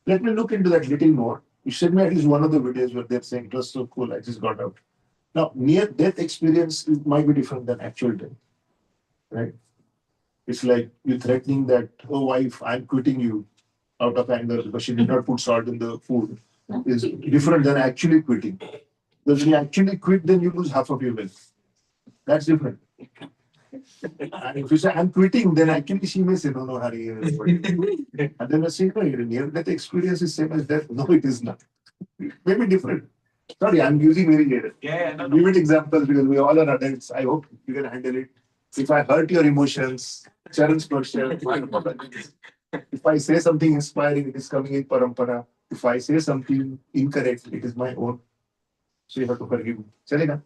Let me look into that little more. You sent me at least one of the videos where they're saying it was so cool. I just got out. Now, near-death experience might be different than actual death, right? It's like you threatening that, oh, wife, I'm quitting you out of anger because she did not put salt in the food. Is different than actually quitting. Because when you actually quit, then you lose half of your wealth. That's different. And if you say I'm quitting, then actually she may say, no, Hari. And then I say, no, your near-death experience is same as death. No, it is not. It may be different. Sorry, I'm using very vivid examples because we all are adults. I hope you can handle it. If I hurt your emotions, Charan's question, if I say something inspiring, it is coming in parampara. If I say something incorrect, it is my own. So you have to forgive me. Chalega?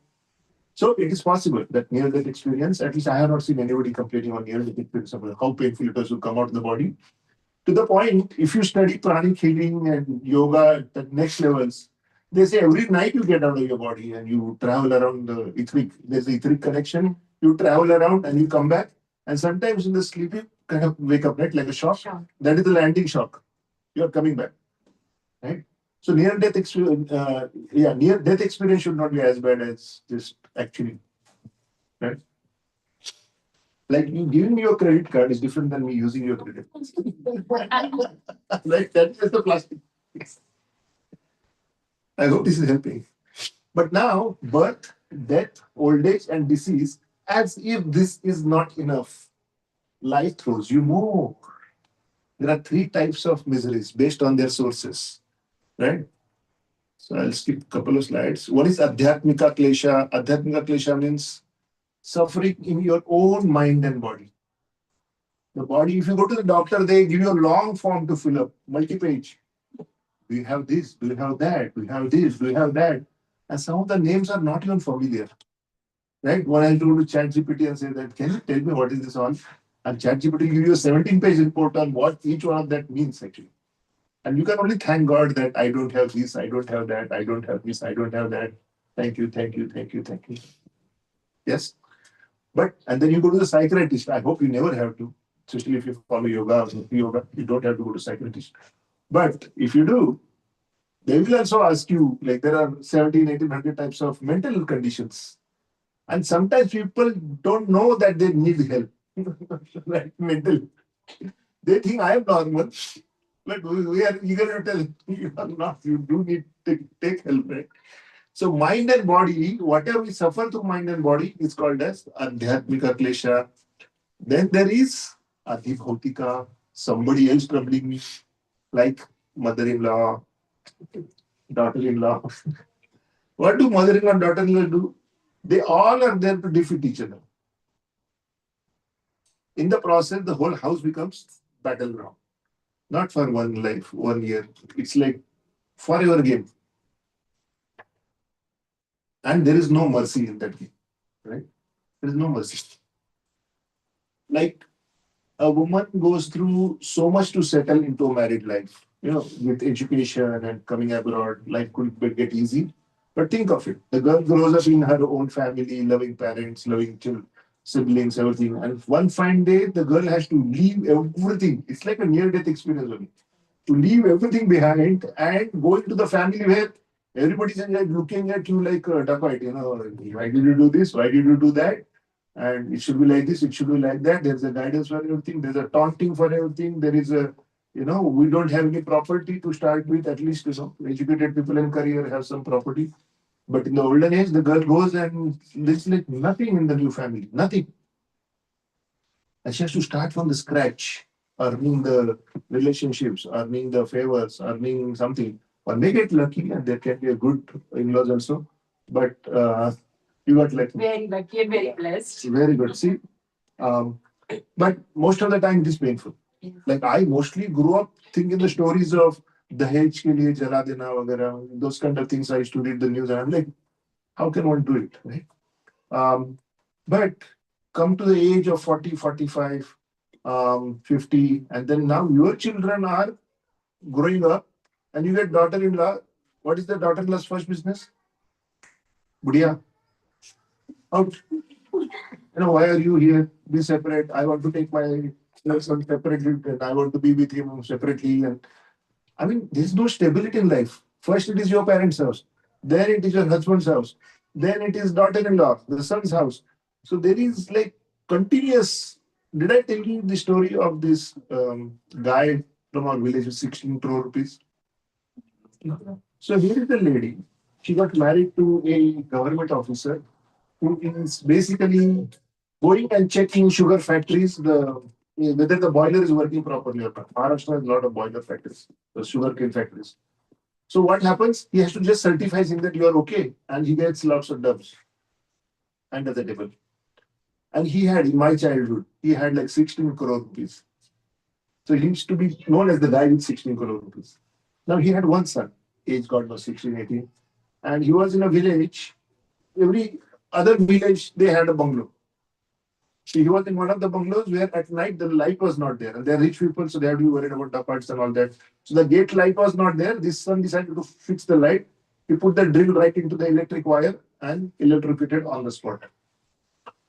So it is possible that near-death experience, at least I have not seen anybody complaining on near-death experience about how painful it was to come out of the body. To the point, if you study pranic healing and yoga at the next levels, they say every night you get out of your body and you travel around the etheric. There's the etheric connection. You travel around and you come back. And sometimes in the sleep, you kind of wake up, right? Like a shock. Sure. That is the landing shock. You are coming back, right? So near-death experience, near-death experience should not be as bad as just actually, right? Like you giving me your credit card is different than me using your credit card. Right? That is the plastic. I hope this is helping. But now, birth, death, old age, and disease, as if this is not enough. Life throws you more. There are three types of miseries based on their sources, right? So I'll skip a couple of slides. One is Adhyatmika Klesha. Adhyatmika Klesha means suffering in your own mind and body. The body, if you go to the doctor, they give you a long form to fill up, multi-page. Do you have this? Do you have that? Do you have this? Do you have that? And some of the names are not even familiar. Right? When I go to ChatGPT and say that, can you tell me what is this on? And ChatGPT will give you a 17-page report on what each one of that means actually. And you can only thank God that I don't have this, I don't have that, I don't have this, I don't have that. Thank you, thank you, thank you, thank you. Yes. But and then you go to the psychiatrist. I hope you never have to, especially if you follow yoga or yoga, you don't have to go to psychiatrist. But if you do, they will also ask you, like there are 17, 1800 types of mental conditions. And sometimes people don't know that they need help. Like mental. They think I am normal. But we are eager to tell you are not. You do need to take help, right? So mind and body, whatever we suffer through mind and body is called as Adhyatmika Klesha. Then there is Adhibhautika, somebody else troubling me, like mother-in-law, daughter-in-law. What do mother-in-law and daughter-in-law do? They all are there to defeat each other. In the process, the whole house becomes battleground. Not for one life, 1 year. It's like forever game. And there is no mercy in that game, right? There is no mercy. Like a woman goes through so much to settle into a married life. With education and coming abroad, life could get easy. But think of it. The girl grows up in her own family, loving parents, loving children, siblings, everything. And one fine day, the girl has to leave everything. It's like a near-death experience only. To leave everything behind and go into the family where everybody's like looking at you like a dacoit. Why did you do this? Why did you do that? And it should be like this, it should be like that. There's a guidance for everything, there's a taunting for everything, there is we don't have any property to start with, at least, educated people in career have some property. But in the olden age, the girl goes and there's like nothing in the new family, nothing. And she has to start from the scratch, earning the relationships, earning the favors, earning something. Or they get lucky and there can be a good in-laws also. But you got lucky. Very lucky and very blessed. Very good. See, but most of the time it is painful. Like I mostly grew up thinking the stories of Dahej ke liye jala dena vagara, those kind of things. I used to read the news and I'm like, how can one do it, right? But come to the age of 40, 45, 50, and then now your children are growing up and you get daughter-in-law. What is the daughter-in-law's first business? Budia. Out. Why are you here? Be separate. I want to take my son separately and I want to be with him separately. And I mean, there's no stability in life. First, it is your parents' house. Then it is your husband's house. Then it is daughter-in-law, the son's house. So there is like continuous. Did I tell you the story of this guy from our village with 16 crore rupees? So here is the lady. She got married to a government officer who is basically going and checking sugar factories, whether the boiler is working properly or not. Maharashtra has a lot of boiler factories, the sugar cane factories. So what happens? He has to just certify saying that you are okay, and he gets lots of dubs under the table. And he had, in my childhood, he had like 16 crore rupees. So he used to be known as the guy with 16 crore rupees. Now he had one son, age God was 16, 18, and he was in a village. Every other village, they had a bungalow. So he was in one of the bungalows where at night the light was not there. And they're rich people, so they have to be worried about the parts and all that. So the gate light was not there. This son decided to fix the light. He put the drill right into the electric wire and electrocuted on the spot.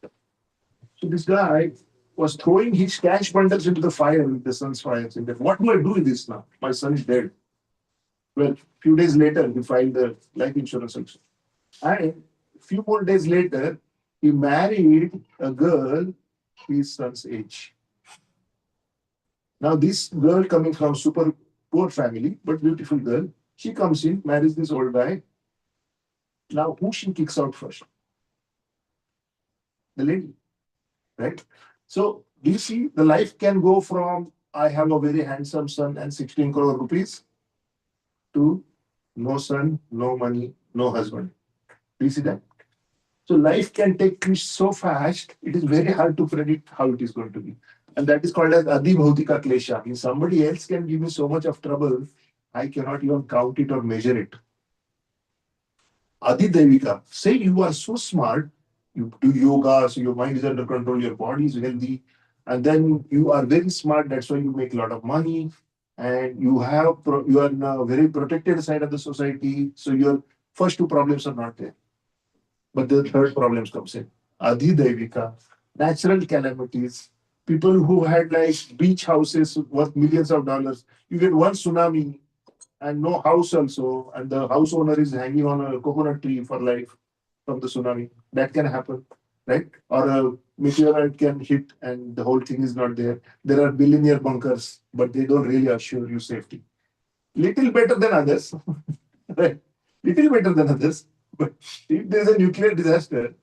So this guy was throwing his cash bundles into the fire with the son's fire. Saying that, what do I do with this now? My son is dead. Well, few days later, he filed the life insurance also. And few more days later, he married a girl his son's age. Now, this girl coming from super poor family, but beautiful girl, she comes in, marries this old guy. Now, who she kicks out first? The lady, right? So, do you see the life can go from I have a very handsome son and 16 crore rupees to no son, no money, no husband. Do you see that? So life can take twists so fast, it is very hard to predict how it is going to be. And that is called as Adi Bhautika Klesha. If somebody else can give me so much of trouble, I cannot even count it or measure it. Adi Devika, say you are so smart, you do yoga, so your mind is under control, your body is healthy, and then you are very smart, that's why you make a lot of money, and you are in a very protected side of the society, so your first two problems are not there. But the third problems comes in. Adhidevika, natural calamities, people who had like beach houses worth millions of dollars. You get one tsunami and no house also, and the house owner is hanging on a coconut tree for life from the tsunami. That can happen, right? Or a meteorite can hit and the whole thing is not there. There are billionaire bunkers, but they don't really assure you safety. Little better than others, right? Little better than others. But if there's a nuclear disaster,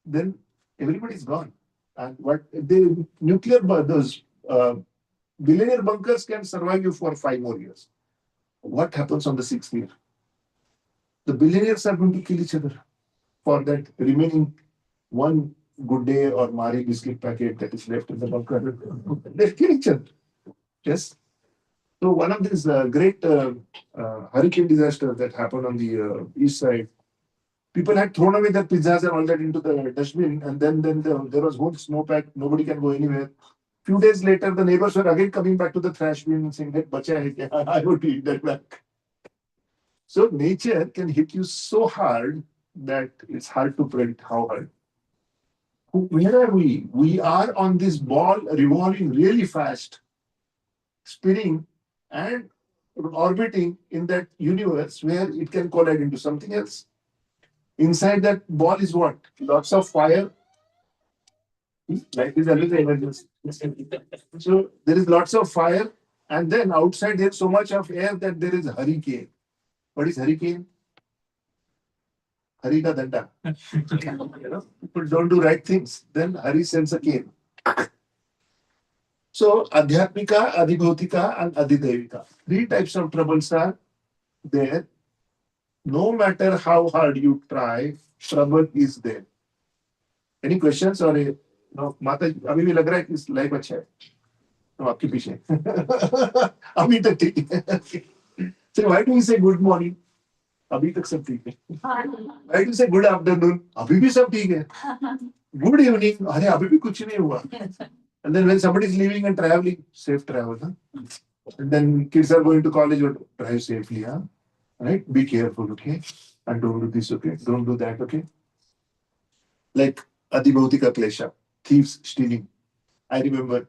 then everybody is gone. And what the those billionaire bunkers can survive you for 5 more years. What happens on the sixth year? The billionaires are going to kill each other for that remaining one good day or Mari biscuit packet that is left in the bunker. They'll kill each other. Yes. So one of these great hurricane disasters that happened on the east side, people had thrown away their pizzas and all that into the dustbin, and there was whole snowpack. Nobody can go anywhere. Few days later, the neighbors were again coming back to the trash bin and saying that "Bacha hai kya?" I would eat that back. So nature can hit you so hard that it's hard to predict how hard. Where are we? We are on this ball revolving really fast, spinning and orbiting in that universe where it can collide into something else. Inside that ball is what? Lots of fire. Life is always an emergency. So there is lots of fire, and then outside there's so much of air that there is a hurricane. What is hurricane? Hari ka danda. People don't do right things. Then Hari sends a cane. So Adhyatmika, Adhibhautika, and Adhidevika. Three types of troubles are there. No matter how hard you try, trouble is there. Any questions or no? माता अभी भी लग रहा है कि life अच्छा है तो आपके पीछे अभी तक ठीक है so why do we say good morning अभी तक सब ठीक है why do we say good afternoon अभी भी सब ठीक है good evening अरे अभी भी कुछ नहीं हुआ and then when somebody is leaving and traveling safe travel huh? And then kids are going to college or drive safely huh? Right, be careful, okay, and don't do this, okay, don't do that, okay. Like Adhibhautika Klesha, thieves stealing. I remember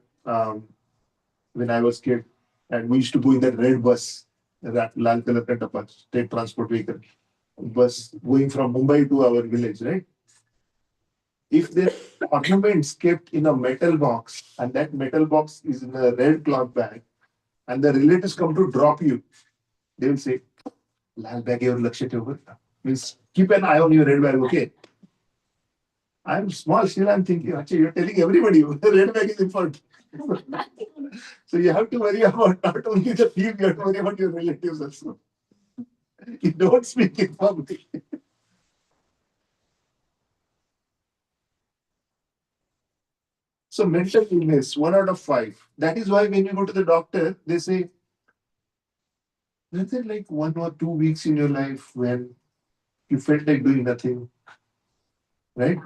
when I was kid, and we used to go in that red bus, that lal color ka dabba, state transport vehicle, bus going from Mumbai to our village, right? If there are ornaments kept in a metal box, and that metal box is in a red cloth bag, and the relatives come to drop you, they will say, "Lal bag or laksha over." Means keep an eye on your red bag, okay? I'm small, still I'm thinking, actually, you're telling everybody the red bag is important. So you have to worry about not only the thief, you have to worry about your relatives also. You don't speak in public. So mental illness, 1 out of 5. That is why when you go to the doctor, they say, Is there like 1 or 2 weeks in your life when you felt like doing nothing, right?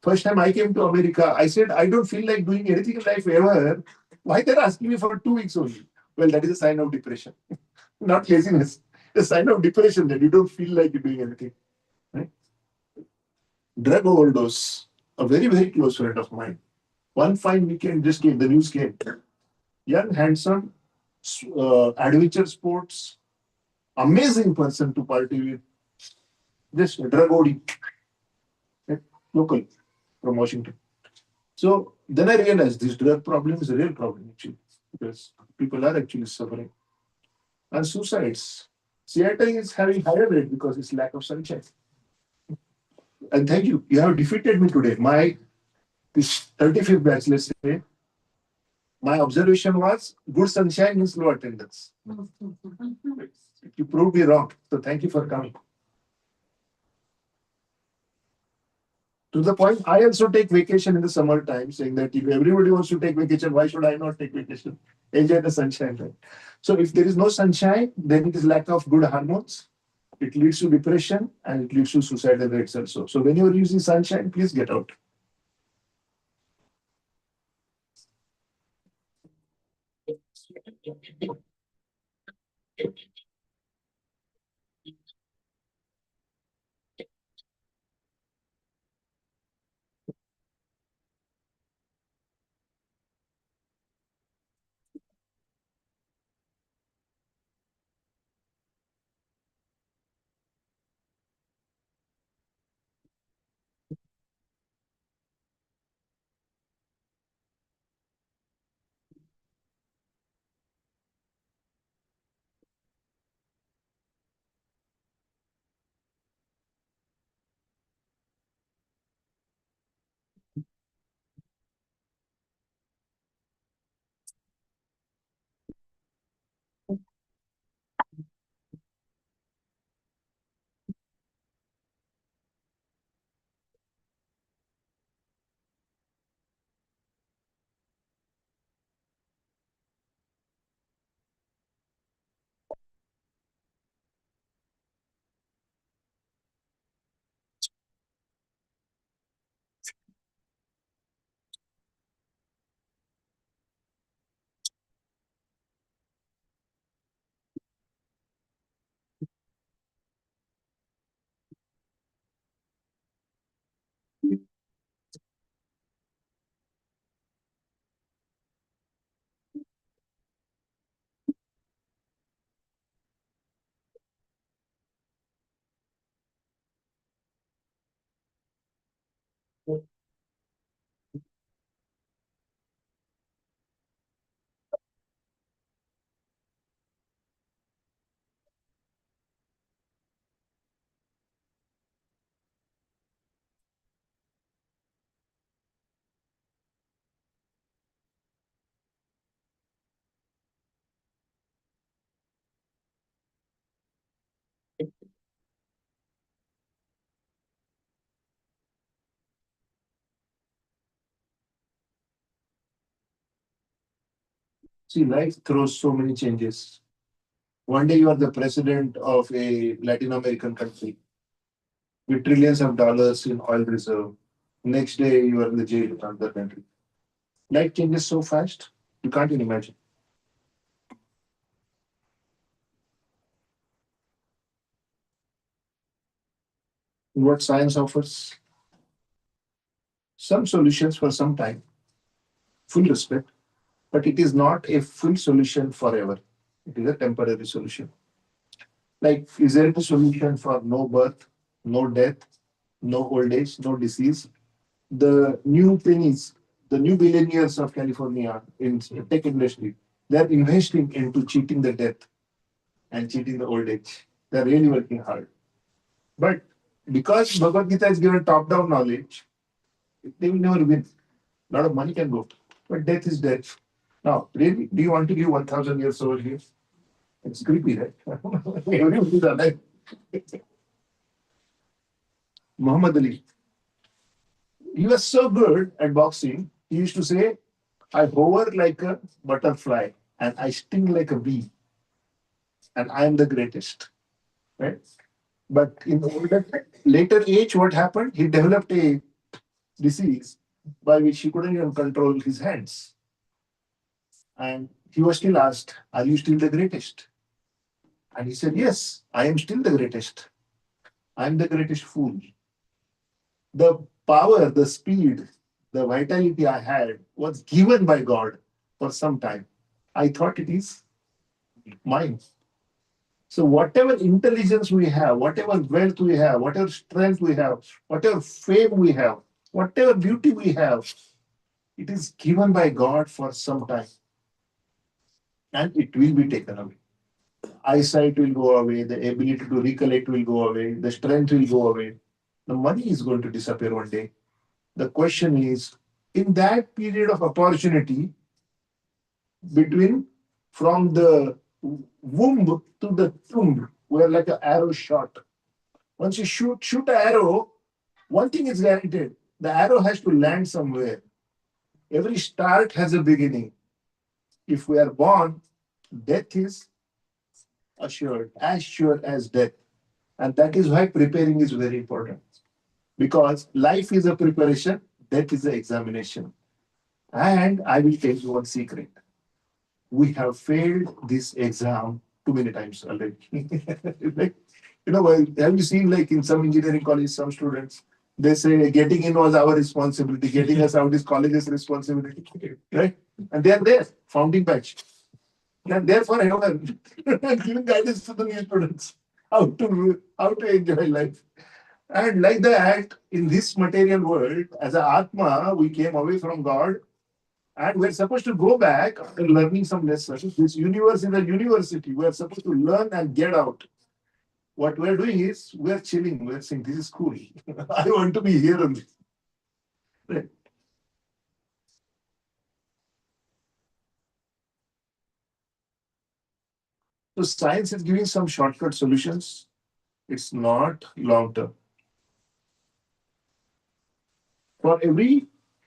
First time I came to America, I said, I don't feel like doing anything in life ever. Why they're asking me for 2 weeks only? Well, that is a sign of depression, not laziness. A sign of depression that you don't feel like you're doing anything, right? Drug overdose, a very, very close friend of mine. One fine weekend just came, the news came. Young, handsome, adventure sports, amazing person to party with, just a drug OD, right? Local from Washington. So then I realized this drug problem is a real problem actually, because people are actually suffering. And suicides. Seattle is having higher rate because it's lack of sunshine. And thank you. You have defeated me today. My this 35th batch, let's say, my observation was good sunshine means low attendance. You proved me wrong. So thank you for coming. To the point, I also take vacation in the summertime, saying that if everybody wants to take vacation, why should I not take vacation? Enjoy the sunshine, right? So if there is no sunshine, then it is lack of good hormones. It leads to depression and it leads to suicidal rates also. So when you are using sunshine, please get out. See, life throws so many changes. One day you are the president of a Latin American country with trillions of dollars in oil reserve. Next day you are in the jail in another country. Life changes so fast, you can't even imagine. What science offers? Some solutions for some time, full respect, but it is not a full solution forever. It is a temporary solution. Like, is there a solution for no birth, no death, no old age, no disease? The new pennies, the new billionaires of California in tech industry, they're investing into cheating the death and cheating the old age. They're really working hard. But because Bhagavad Gita is given top-down knowledge, they will never win. A lot of money can go, but death is death. Now, really, do you want to live 1,000 years over here? It's creepy, right? Everybody is alive. Muhammad Ali, he was so good at boxing, he used to say, I hover like a butterfly and I sting like a bee. and I am the greatest, right? But in older, later age, what happened? He developed a disease by which he couldn't even control his hands. And he was still asked, "Are you still the greatest?" And he said, "Yes, I am still the greatest. I am the greatest fool." The power, the speed, the vitality I had was given by God for some time. I thought it is mine. So, whatever intelligence we have, whatever wealth we have, whatever strength we have, whatever fame we have, whatever beauty we have, it is given by God for some time and it will be taken away. Eyesight will go away, the ability to recollect will go away, the strength will go away, the money is going to disappear one day. The question is, in that period of opportunity between from the womb to the tomb, where like an arrow shot. Once you shoot an arrow, one thing is guaranteed: the arrow has to land somewhere. Every start has a beginning. If we are born, death is assured, as sure as death. And that is why preparing is very important. Because life is a preparation, death is an examination. And I will tell you one secret. We have failed this exam too many times already. Like, well, have you seen like in some engineering college, some students, they say getting in was our responsibility, getting us out is college's responsibility, right? And they are there, founding batch. And therefore, giving guidance to the new students how to enjoy life. And like that, in this material world, as an Atma, we came away from God and we're supposed to go back after learning some lessons. This universe is a university. We're supposed to learn and get out. What we're doing is we're chilling. We're saying, this is cool. I want to be here only. Right. So science is giving some shortcut solutions. It's not long term. For every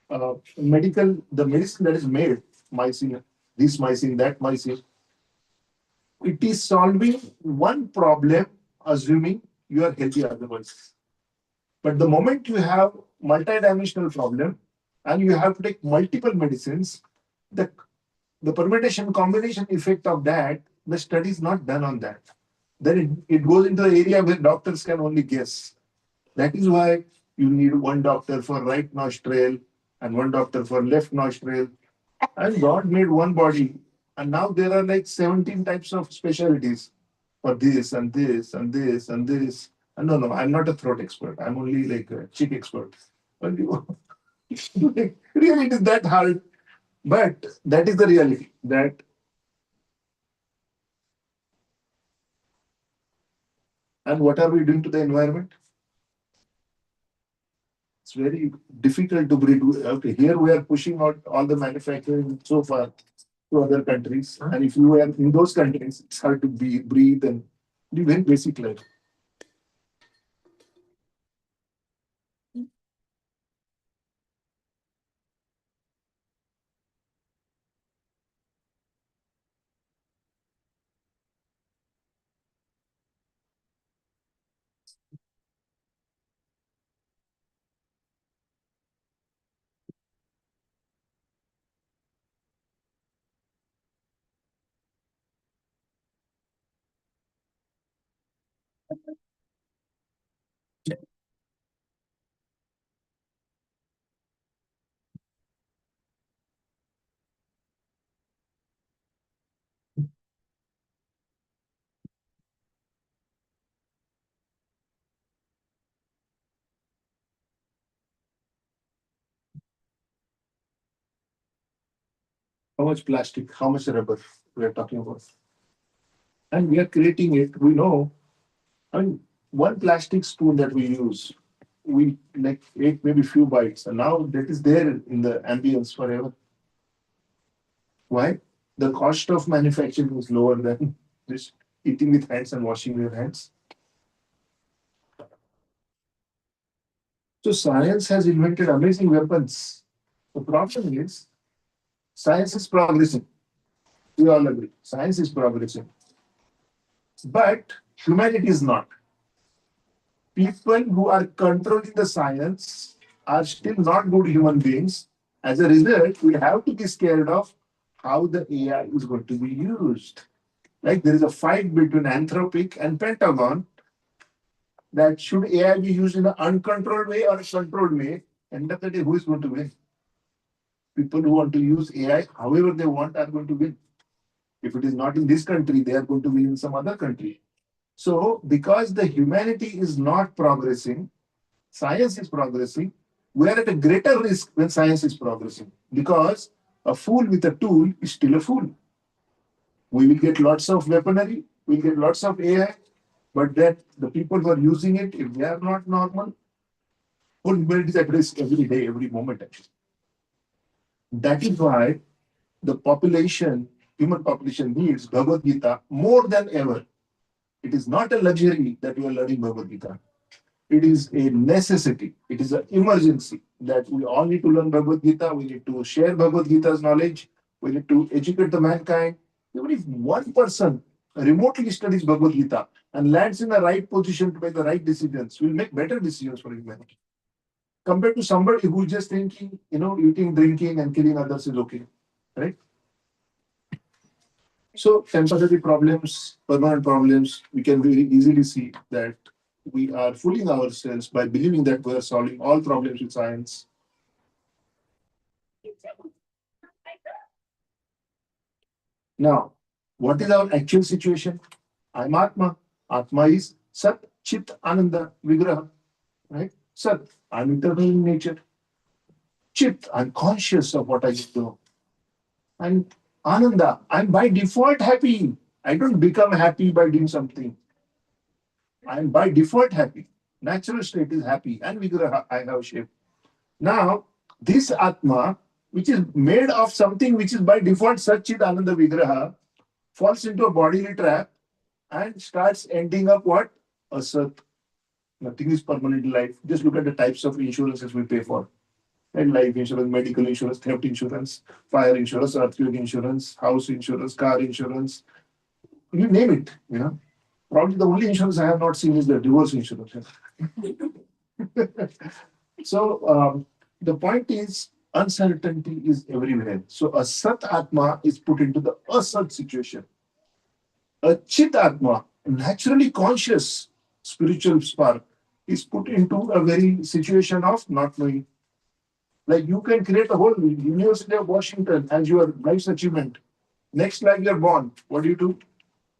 the medicine that is made, mycin, this mycin, that mycin, it is solving one problem, assuming you are healthy otherwise. But the moment you have multidimensional problem and you have to take multiple medicines, the, the permutation combination effect of that, the study is not done on that. Then it goes into the area where doctors can only guess. That is why you need one doctor for right nostril and one doctor for left nostril. And God made one body. And now there are like 17 types of specialties for this and this and this and this. And no, I'm not a throat expert. I'm only like a cheek expert. But really, it is that hard. But that is the reality. That and what are we doing to the environment? It's very difficult to breathe. Okay, here we are pushing out all the manufacturing so far to other countries. And if you are in those countries, it's hard to breathe and live very basic life. How much plastic, how much rubber we are talking about. And we are creating it. We know, I mean, one plastic spoon that we use, we like ate maybe few bites, and now that is there in the ambience forever. Why? The cost of manufacturing is lower than just eating with hands and washing your hands. So science has invented amazing weapons. The problem is science is progressing. We all agree. Science is progressing. But humanity is not. People who are controlling the science are still not good human beings. As a result, we have to be scared of how the AI is going to be used. Like there is a fight between Anthropic and Pentagon that should AI be used in an uncontrolled way or a controlled way. End of the day, who is going to win? People who want to use AI however they want are going to win. If it is not in this country, they are going to win in some other country. So, because the humanity is not progressing, science is progressing, we are at a greater risk when science is progressing. Because a fool with a tool is still a fool. We will get lots of weaponry, we'll get lots of AI, but that the people who are using it, if they are not normal, whole humanity is at risk every day, every moment. Actually. That is why the population, human population needs Bhagavad Gita more than ever. It is not a luxury that we are learning Bhagavad Gita. It is a necessity. It is an emergency that we all need to learn Bhagavad Gita. We need to share Bhagavad Gita's knowledge. We need to educate the mankind. Even if one person remotely studies Bhagavad Gita and lands in the right position to make the right decisions, will make better decisions for humanity. Compared to somebody who is just thinking, eating, drinking, and killing others is okay, right? So temporary problems, permanent problems, we can very easily see that we are fooling ourselves by believing that we are solving all problems with science. Now, what is our actual situation? I'm Atma. Atma is Sat, Chit, Ananda, Vigraha, right? Sat, I'm eternal in nature. Chit, I'm conscious of what I do. And Ananda, I'm by default happy. I don't become happy by doing something. I'm by default happy. Natural state is happy, and Vigraha, I have shape. Now, this Atma, which is made of something which is by default Satchit Ananda Vigraha, falls into a bodily trap and starts ending up what? Asat. Nothing is permanent in life. Just look at the types of insurances we pay for. And life insurance, medical insurance, theft insurance, fire insurance, earthquake insurance, house insurance, car insurance, you name it. Probably the only insurance I have not seen is the divorce insurance. So the point is uncertainty is everywhere. So a Sat Atma is put into the Asat situation. A Chit Atma, naturally conscious spiritual spark, is put into a very situation of not knowing. Like you can create a whole University of Washington as your life's achievement. Next life you're born. What do?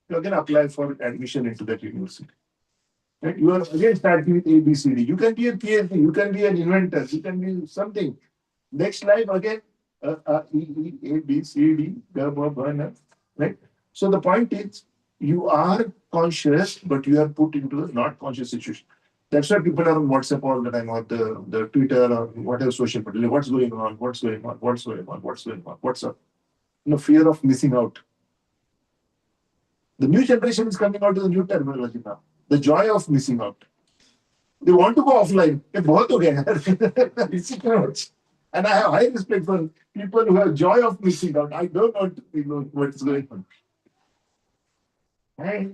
You again apply for admission into that university. Right? You are again starting with A, B, C, D. You can be a PhD, you can be an inventor, you can be something. Next life again, A, B, C, D, right? So the point is, you are conscious, but you are put into a not conscious situation. That's why people are on WhatsApp all the time, or the Twitter, or whatever social media. What's going on? What's going on? What's going on? What's going on? What's up? Fear of missing out. The new generation is coming out with a new terminology now. The joy of missing out. They want to go offline. It's too much. And I have high respect for people who have joy of missing out. I don't want to know what's going on. Right?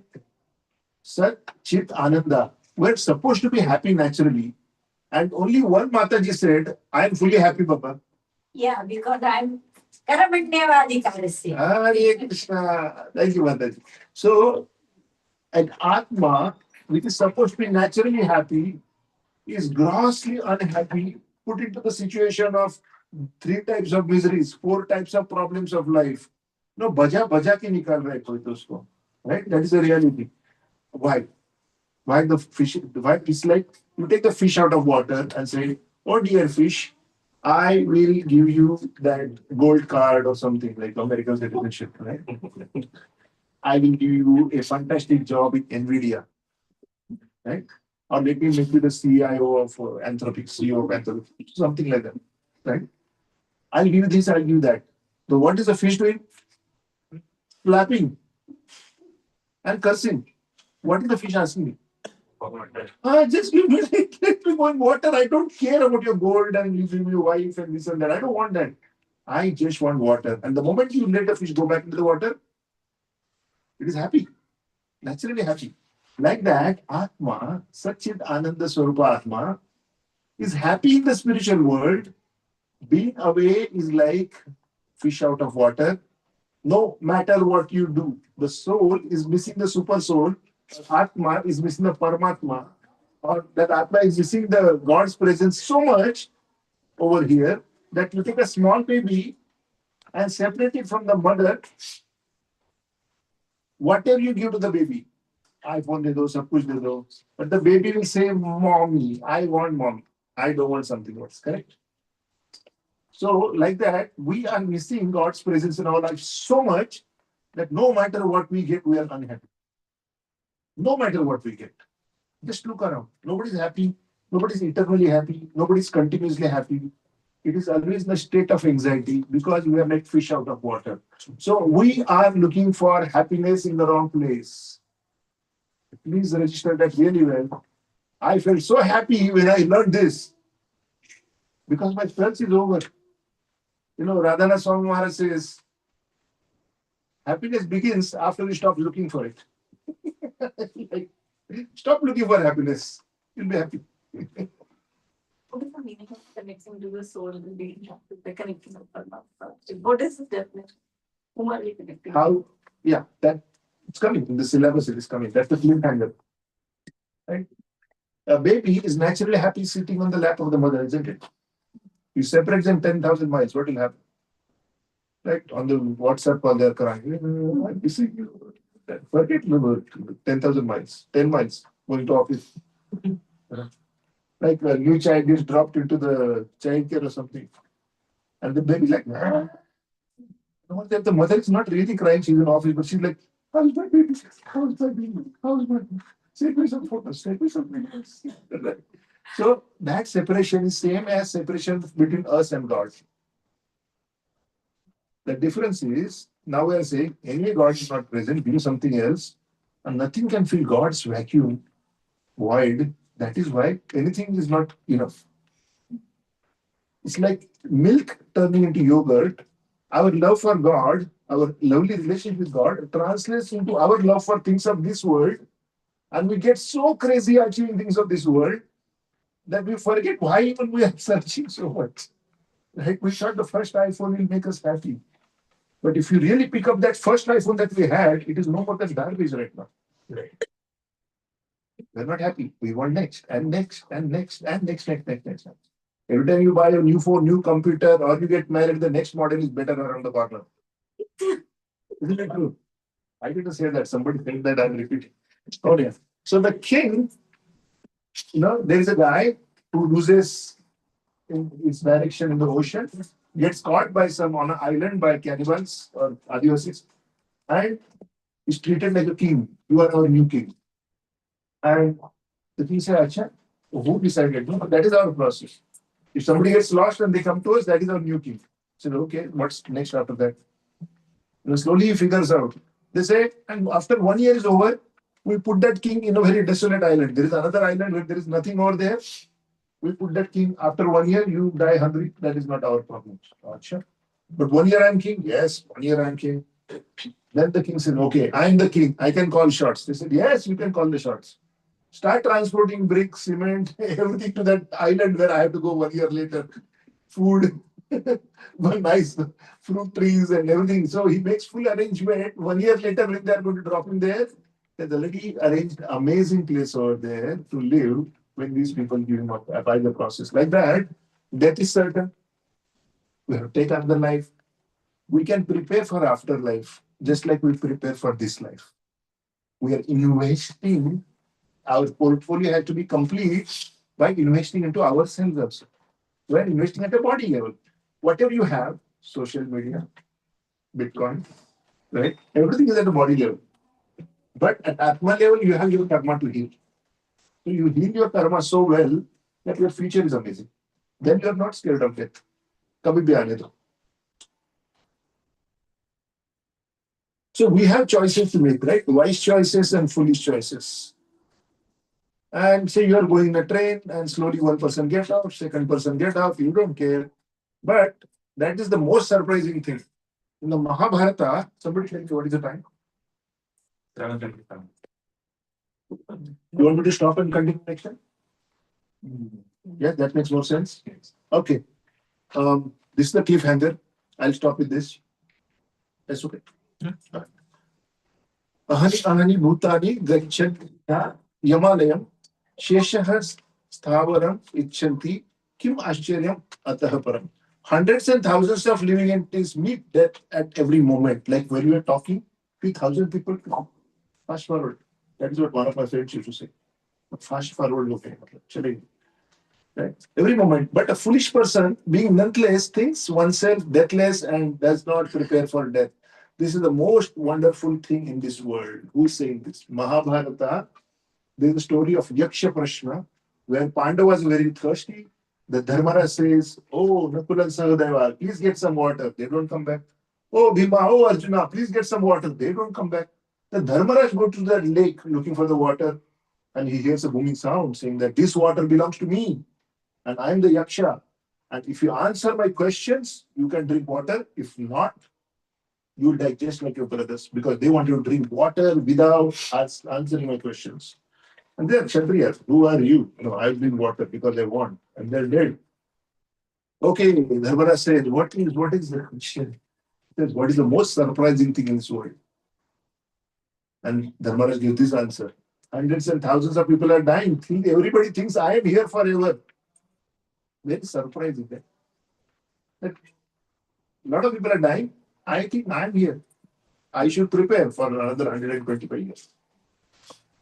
Sat, Chit, Ananda. We're supposed to be happy naturally. And only one Mataji said, I am fully happy, Papa. Yeah, because I'm Karamanyavadi Karasya. Hare Krishna. Thank you, Mataji. So, an Atma, which is supposed to be naturally happy, is grossly unhappy, put into the situation of 3 types of miseries, 4 types of problems of life. No, baja ke nikal rahe koi to usko. Right? That is the reality. Why? Why the fish? Why it's like you take the fish out of water and say, "Oh dear fish, I will give you that gold card or something like American citizenship, right? I will give you a fantastic job in Nvidia, right? Or let me make you the CIO of Anthropic, CEO of Anthropic, something like that, right? I'll give you this, I'll give you that. So what is the fish doing? Flapping and cursing. What is the fish asking me? Just give me, let me go in water. I don't care about your gold and you give me your wife and this and that. I don't want that. I just want water. And the moment you let the fish go back into the water, it is happy. naturally happy. Like that, Atma, Satchit Ananda Swarupa Atma, is happy in the spiritual world. Being away is like fish out of water. No matter what you do, the soul is missing the super soul. Atma is missing the Paramatma, or that Atma is missing the God's presence so much over here that you take a small baby and separate it from the mother. Whatever you give to the baby, iPhone de do, sab kuch de do, but the baby will say, "Mommy, I want mommy. I don't want something else." Correct? So, like that, we are missing God's presence in our life so much that no matter what we get, we are unhappy. No matter what we get. Just look around. Nobody's happy. Nobody's eternally happy. Nobody's continuously happy. It is always in a state of anxiety because we are like fish out of water. So we are looking for happiness in the wrong place. Please register that really well. I felt so happy when I learned this because my search is over. You know, Radhana Swami Maharaj says, happiness begins after we stop looking for it. Like, stop looking for happiness. You'll be happy. What is the meaning of connecting to the soul and being the connecting of Paramatma? What is the definition? Whom are we connecting? How? Yeah, that it's coming in the syllabus. It is coming. That's the clean handle. Right? A baby is naturally happy sitting on the lap of the mother, isn't it? You separate them 10,000 miles, what will happen? Right? On the WhatsApp call, they're crying. I'm missing you. Forget 10,000 miles, 10 miles going to office. Like a new child is dropped into the child care or something. And the baby like, "Ah." No, that the mother is not really crying, she's in office, but she's like, how's my baby? How's my baby? How's my baby? Send me some photos, send me some videos. So that separation is same as separation between us and God. The difference is now we are saying anyway God is not present, do something else, and nothing can fill God's vacuum void. That is why anything is not enough. It's like milk turning into yogurt. Our love for God, our lovely relationship with God, translates into our love for things of this world, and we get so crazy achieving things of this world that we forget why even we are searching so much. Right? We thought the first iPhone will make us happy. But if you really pick up that first iPhone that we had, it is no more than garbage right now. Right. We're not happy. We want next and next and next and next. Every time you buy a new phone, new computer, or you get married, the next model is better around the corner. Isn't it true? I didn't say that. Somebody said that. I'm repeating. Oh, yeah. So the king, there is a guy who loses in its direction in the ocean, gets caught by some on an island by cannibals or Adivasis, and is treated like a king. You are our new king. And the king said, Acha, who decided? No, that is our process. If somebody gets lost and they come to us, that is our new king. Said, okay, what's next after that? Slowly he figures out. They say, and after 1 year is over, we put that king in a very desolate island. There is another island where there is nothing more there. We put that king after 1 year, you die hungry. That is not our problem. Achha. But 1 year I'm king. Yes, 1 year I'm king. Then the king said, okay, I'm the king. I can call shots. They said, yes, you can call the shots. Start transporting bricks, cement, everything to that island where I have to go 1 year later. Food, nice fruit trees and everything. So he makes full arrangement. 1 year later, when they're going to drop him there, there's already arranged amazing place over there to live when these people give him up by the process. Like that, death is certain. We have to take another life. We can prepare for afterlife, just like we prepare for this life. We are investing, our portfolio has to be complete by investing into ourselves also. We are investing at a body level. Whatever you have, social media, Bitcoin, right? Everything is at a body level. But at Atma level, you have your karma to heal. So you heal your karma so well that your future is amazing. Then you are not scared of death. Kabhi bhi aane do. So we have choices to make, right? Wise choices and foolish choices. And say you are going in a train and slowly one person gets out, second person gets out, you don't care. But that is the most surprising thing. In the Mahabharata, somebody tell me what is the time? 7:25. You want me to stop and continue next time? Yeah, that makes more sense. Okay. This is the cliffhanger. I'll stop with this. That's okay. Ahani ahani bhutani gacchanta yamalayam sheshah sthavaram icchanti kim aschyaryam atah param. Hundreds and thousands of living entities meet death at every moment. Like when we were talking, 3,000 people. Fast forward. That is what one of my friends used to say. Fast forward, okay. Chale. Right? Every moment. But a foolish person, being nonetheless, thinks oneself deathless and does not prepare for death. This is the most wonderful thing in this world. Who's saying this? Mahabharata. There is a story of Yaksha Prashna, where Pandava was very thirsty. The Dharmara says, "Oh, Nakul and Sahadeva, please get some water." They don't come back. "Oh, Bhima, oh, Arjuna, please get some water." They don't come back. The Dharmaraj go to the lake looking for the water, and he hears a booming sound saying that this water belongs to me, and I'm the Yaksha. And if you answer my questions, you can drink water. If not, you'll die just like your brothers, because they want you to drink water without answering my questions. And they're Kshatriyas. Who are you? No, I'll drink water because I want. And they're dead. Okay, Dharmara says, what is the question? He says, what is the most surprising thing in this world? And Dharmara gives this answer. Hundreds and thousands of people are dying. Everybody thinks I am here forever. Very surprising. That a lot of people are dying. I think I'm here. I should prepare for another 125 years.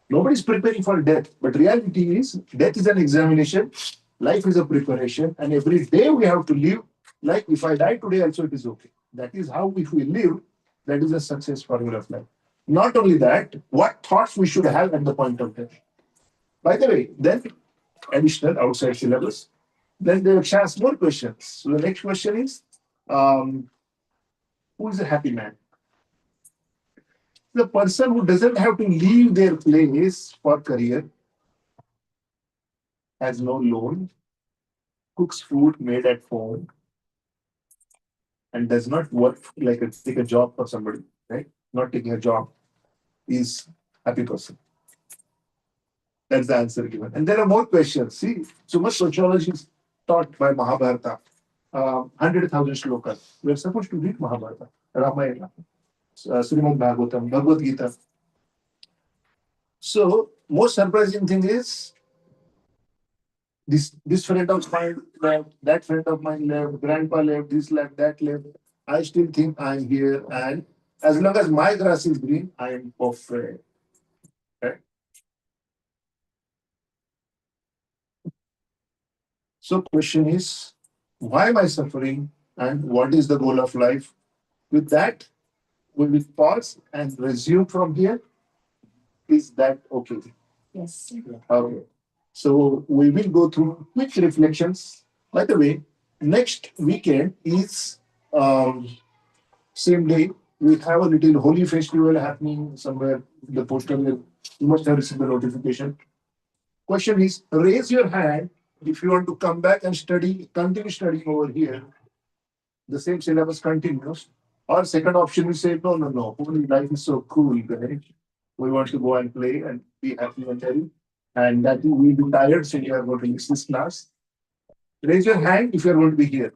Nobody's preparing for death, but reality is death is an examination, life is a preparation, and every day we have to live like if I die today, also it is okay. That is how if we live, that is a success formula of life. Not only that, what thoughts we should have at the point of death. By the way, then additional outside syllabus. Then they will ask more questions. So the next question is, who is a happy man? The person who doesn't have to leave their place for career, has no loan, cooks food made at home, and does not work like take a job for somebody, right? Not taking a job is happy person. That's the answer given. And there are more questions. See, so much sociology is taught by Mahabharata. 100,000 shlokas. We are supposed to read Mahabharata, Ramayana, Srimad Bhagavatam, Bhagavad Gita. So, most surprising thing is this friend of mine left, that friend of mine left, grandpa left, this left, that left. I still think I'm here, and as long as my grass is green, I am perfect. Right? So, question is, why am I suffering, and what is the goal of life? With that, we will pause and resume from here. Is that okay? Yes. Okay. So we will go through quick reflections. By the way, next weekend is same day. We have a little holy festival happening somewhere. The poster will, you must have received the notification. Question is, raise your hand if you want to come back and study, continue studying over here. The same syllabus continues. Or second option, we say, no, no, no. Holy life is so cool, right? We want to go and play and be happy and healthy. And that we'll be tired, so you are going to miss this class. Raise your hand if you are going to be here.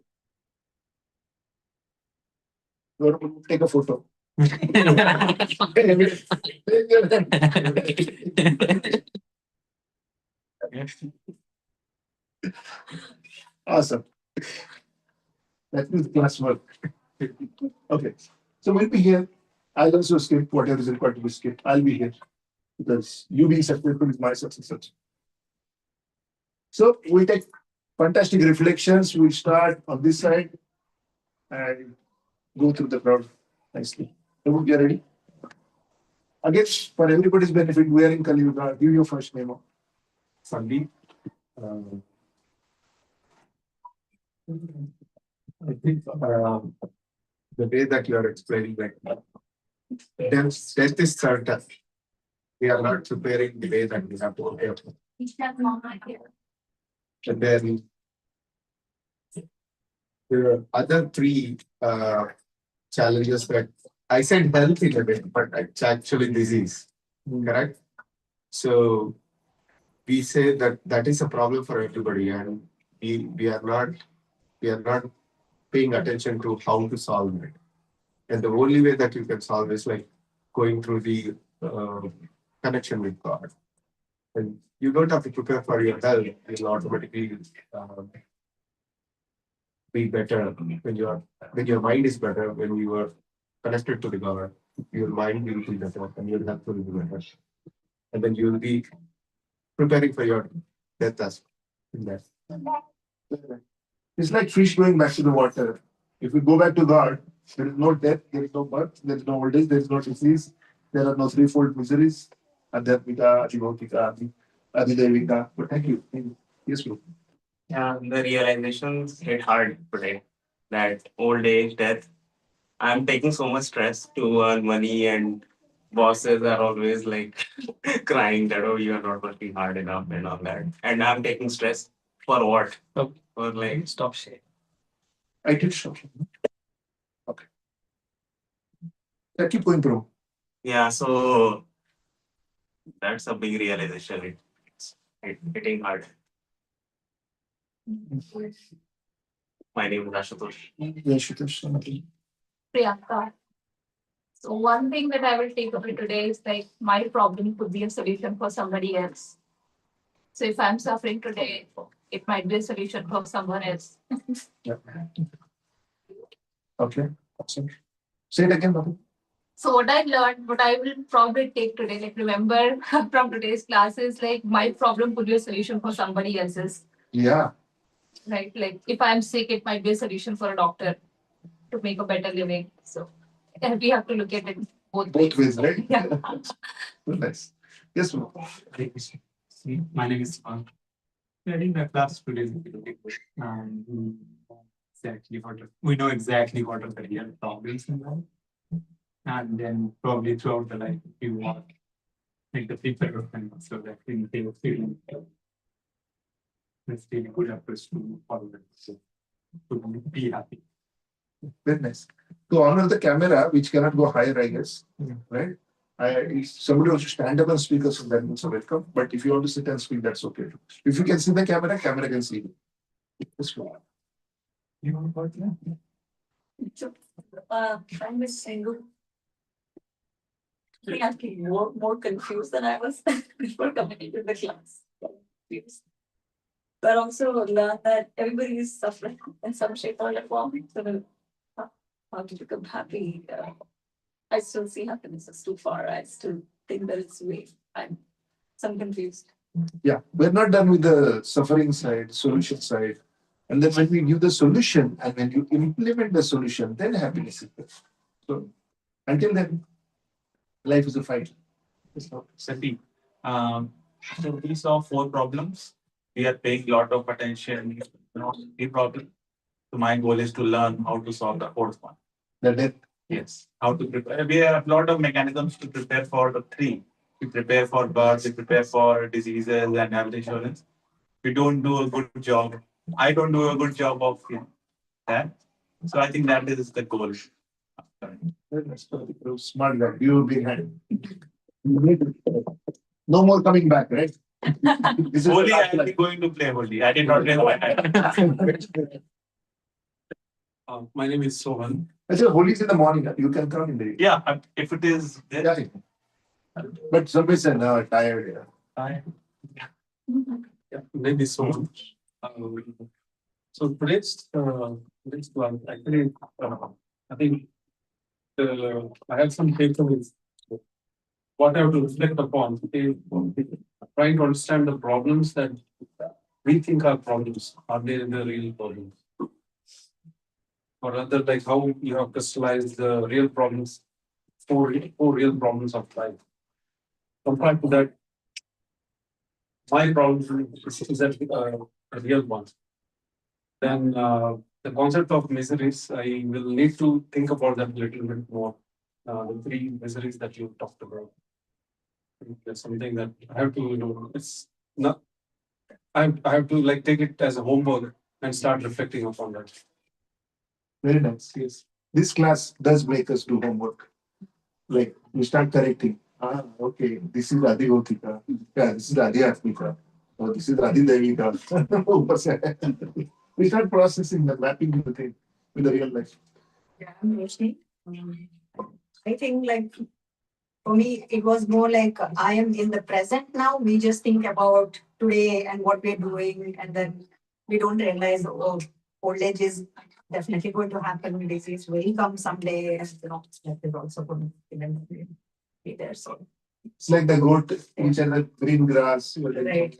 You are going to take a photo. Raise your hand. Awesome. That means classwork. Okay. So we'll be here. I'll also skip whatever is required to be skipped. I'll be here because you being successful is my success. So we take fantastic reflections. We start on this side and go through the crowd nicely. I hope you are ready. Again, for everybody's benefit, we are in Kali Yuga. Give your first name. Sandeep. I think the way that you are explaining, like death is certain. We are not preparing the way that we have to prepare. And then there are other three challenges that I said health in a way, but it's actually disease. Correct? So we say that that is a problem for everybody, and we are not paying attention to how to solve it. And the only way that you can solve is like going through the connection with God. And you don't have to prepare for your health; you'll automatically be better when your mind is better, when you are connected to the God. Your mind will be better, and your health will be better, and then you will be preparing for your death as in that. It's like fish going back to the water. If we go back to God, there is no death, there is no birth, there is no old age, there is no disease, there are no threefold miseries. Adhyatmika, Adhibhautika, Adhidevika. But thank you. Thank you. Yes, bro. Yeah, the realizations hit hard today. That old age, death. I'm taking so much stress to earn money, and bosses are always like crying that, oh, you are not working hard enough and all that. And I'm taking stress for what? For like, Stop sharing. I did show. Okay. Yeah, keep going, bro. yeah, so that's a big realization. It's hitting hard. My name is Ashutosh. Priyanka. So one thing that I will take away today is like my problem could be a solution for somebody else. So if I'm suffering today, it might be a solution for someone else. Yeah. Okay. Awesome. Say it again, Babu. So what I learned, what I will probably take today, like remember from today's class is like my problem could be a solution for somebody else's. Yeah. Right? Like if I'm sick, it might be a solution for a doctor to make a better living. So we have to look at it both Ways, right? Yeah. Nice. Yes, bro. My name is Mark. I think the class today is really good. We know exactly what are the real problems in life. And then probably throughout the life, we want like the people of them so that they will feel let's really good efforts to follow them. So to be happy. Very nice. To honor the camera, which cannot go higher, I guess. Right? If somebody wants to stand up and speak us, that means welcome. But if you want to sit and speak, that's okay. If you can see the camera, camera can see you. Just go on. You want to that? So, I'm single. I think I'm more confused than I was before coming into the class. But also learn that everybody is suffering in some shape or form. So how to become happy. I still see happiness is too far. I still think that it's way. I'm confused. Yeah, we're not done with the suffering side, solution side. And then when we give the solution and when you implement the solution, then happiness is there. So until then, life is a fight. Sati, so we saw 4 problems. We are paying a lot of attention on the problem. So my goal is to learn how to solve the 4th one. The death. Yes, how to prepare. We have a lot of mechanisms to prepare for the 3. We prepare for birth, we prepare for diseases and health insurance. We don't do a good job. I don't do a good job of that. So I think that is the goal. Smart guy, you behind. No more coming back, right? This is the Holy, last I am going to play Holy. I did not play the My name is Sohan. I said Holi is in the morning. You can come in the evening. Yeah, if it is there. Yeah. But somebody said, no, tired. I- Yeah, name is Sohan. So today's one actually, I think I have some takeaways. What I have to reflect upon is trying to understand the problems that we think are problems. Are they the real problems? Or rather, like how you have crystallized the real problems, four real problems of life. Compared to that, my problem is that a real one. Then the concept of miseries, I will need to think about that a little bit more. The 3 miseries that you talked about. That's something that I have to, it's not, I have to like take it as a homework and start reflecting upon that. Very nice. Yes. This class does make us do homework. Like we start correcting. Okay, this is Adhigotika. Yeah, this is the Adi Atmika. Oh, this is the Adi Devika. We start processing the mapping the thing with the real life. Yeah, I'm Roshni. I think like for me, it was more like I am in the present now. We just think about today and what we're doing, and then we don't realize, oh, old age is definitely going to happen. Disease will come someday, and that is also going to be there. So, It's like the goat which had the green grass. Right.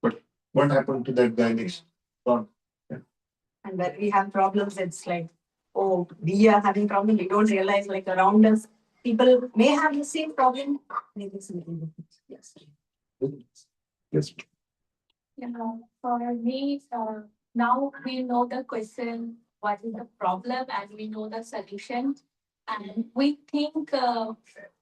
But what happened to that guy next? Gone. and when we have problems, it's like, oh, we are having problems. We don't realize, like around us, people may have the same problem. Maybe something different. Yes. Yes. For me, now we know the question, what is the problem, and we know the solution. And we think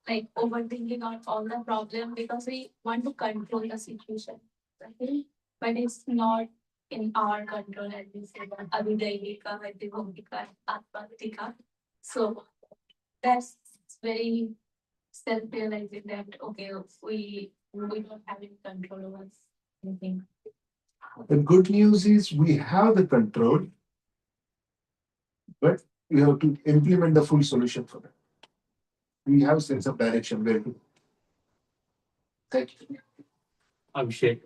like overthinking on all the problem because we want to control the situation. Okay? But it's not in our control, as we say, Abhidaika, Adhivamika, Atmatika. So that's very self-realizing that okay, we don't have any control over anything. The good news is we have the control, but we have to implement the full solution for that. We have sense of direction where to. Thank you. Abhishek.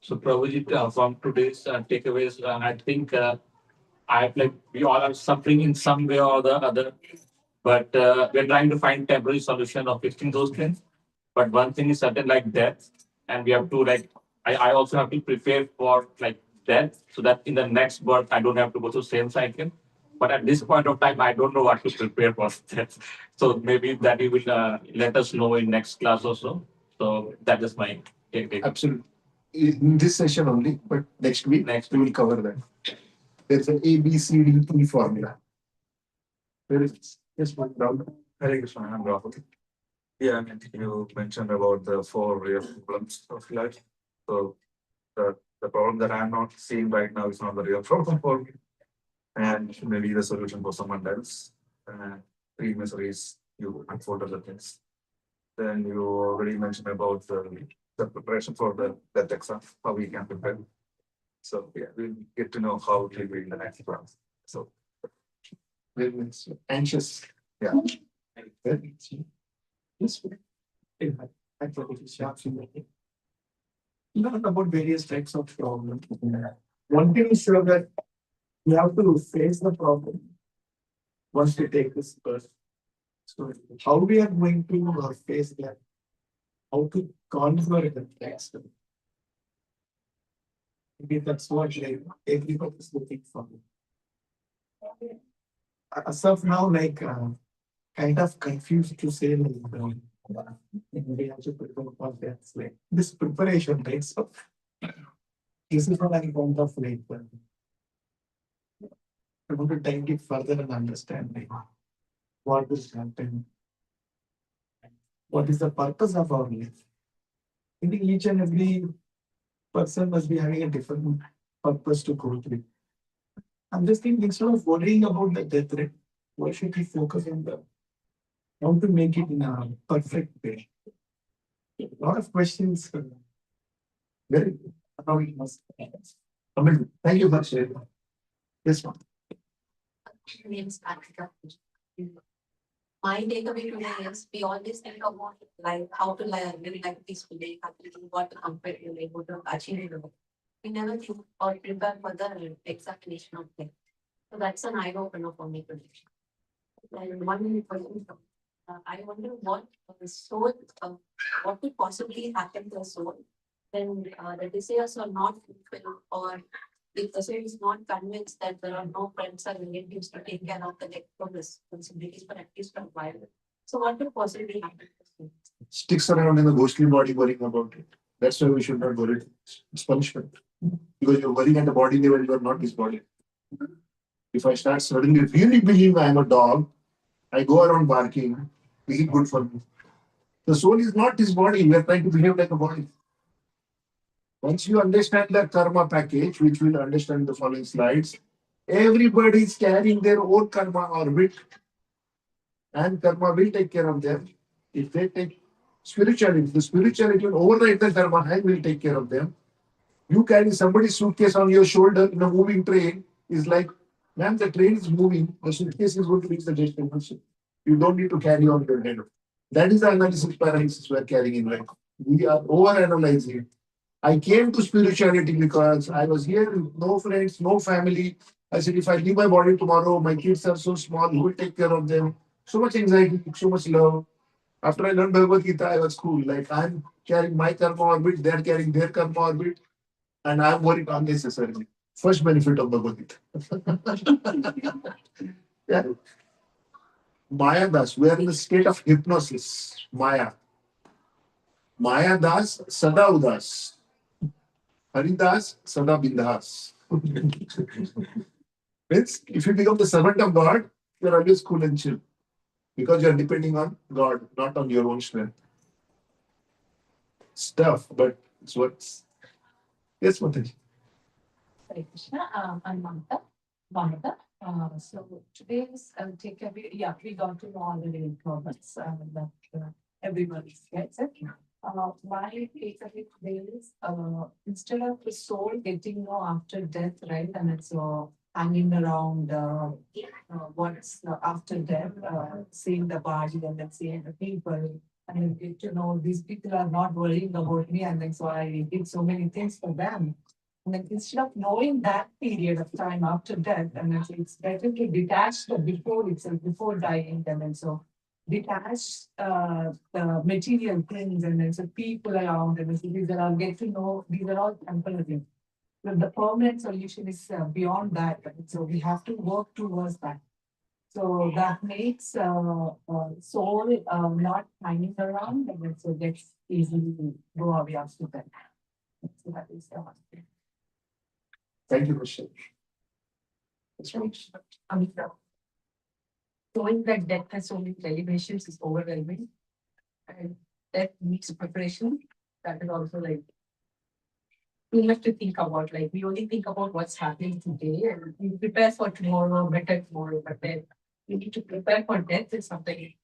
So Prabhuji, from today's takeaways, I think we all are suffering in some way or the other, but we're trying to find temporary solution of fixing those things. But one thing is certain, like death, and we have to I also have to prepare for like death, so that in the next birth I don't have to go through same cycle. But at this point of time, I don't know what to prepare for death. So maybe that you will let us know in next class also. So that is my take. Absolutely. In this session only, but next week we will cover that. There's an A, B, C, D, E formula. Where is it? Yes, one down. Hare Krishna, I'm Rahul. Yeah, I mean, you mentioned about the four real problems of life. So the problem that I'm not seeing right now is not the real problem for me. And maybe the solution for someone else. Three miseries, you unfold other things. Then you already mentioned about the preparation for the death exam, how we can prepare. So yeah, we'll get to know how to be in the next class. So Very nice. Anxious. Yeah. Yes. Learn about various types of problems. One thing is sure that you have to face the problem once you take this first. So how we are going to face that? How to conquer the text? Maybe that's what everybody is looking for. As of now, kind of confused to say we have to prepare for that. Like this preparation, right? So this is what I'm going to I want to take it further and understand what is happening. What is the purpose of our life? I think each and every person must be having a different purpose to go through. I'm just thinking, instead of worrying about the death rate, why should we focus on how to make it in a perfect way? A lot of questions. Very how it must answer. Thank you for sharing. Yes, ma'am. My name is Patricia. My takeaway today is we always think about like how to live like peacefully, how to do what to compare to like what to achieve. We never think or prepare for the examination of things. So that's an eye opener for me today. And one question, I wonder what the soul, what could possibly happen to a soul when the desires are not fulfilled, or if the soul is not convinced that there are no friends or relatives to take care of the responsibilities for at least a while. So what could possibly happen to the soul? Sticks around in the ghostly body worrying about it. That's why we should not worry. It's punishment. Because you're worrying at the body level, you're not his body. If I start suddenly really believe I am a dog, I go around barking, is it good for me? The soul is not his body, we are trying to behave like a body. Once you understand the karma package, which we'll understand in the following slides, everybody is carrying their own karma orbit, and karma will take care of them. If they take spirituality. The spirituality will override the dharma and will take care of them. You carry somebody's suitcase on your shoulder in a moving train is like, ma'am, the train is moving, the suitcase is going to reach the destination. You don't need to carry on your head. That is the analysis paralysis we are carrying in life. We are over analyzing. I came to spirituality because I was here with no friends, no family. I said, if I leave my body tomorrow, my kids are so small, who will take care of them? So much anxiety, so much love. After I learned Bhagavad Gita, I was cool. Like I'm carrying my karma orbit, they're carrying their karma orbit, and I'm worried unnecessarily. First benefit of Bhagavad Gita. Yeah. Maya Das, we are in a state of hypnosis. Maya. Maya Das, Sada Udas. Haridas, Sada Bindas. Means if you become the servant of God, you're always cool and chill. Because you're depending on God, not on your own strength. Stuff, but it's what's. Yes, Mataji. Hare Krishna, I'm Mamta. Mamta. So today's takeaway, yeah, we got to know all the living problems that everyone gets it. My takeaway today is instead of the soul getting after death, right? And it's hanging around what's after death, seeing the body and then seeing the people. And then get to know these people are not worrying about me, and then so I did so many things for them. And then instead of knowing that period of time after death, and then it's better to detach the before itself, before dying, and then so detach the material things, and then so people around, and then so these are all get to know these are all temporary. But the permanent solution is beyond that, and so we have to work towards that. So that makes soul not hanging around, and then so gets easily go away after that. So that is the one thing. Thank you, Michelle. Amita. Knowing that death has so many elevations is overwhelming. And death needs preparation. That is also like too much to think about. Like we only think about what's happening today and we prepare for tomorrow, better tomorrow, but then we need to prepare for death is something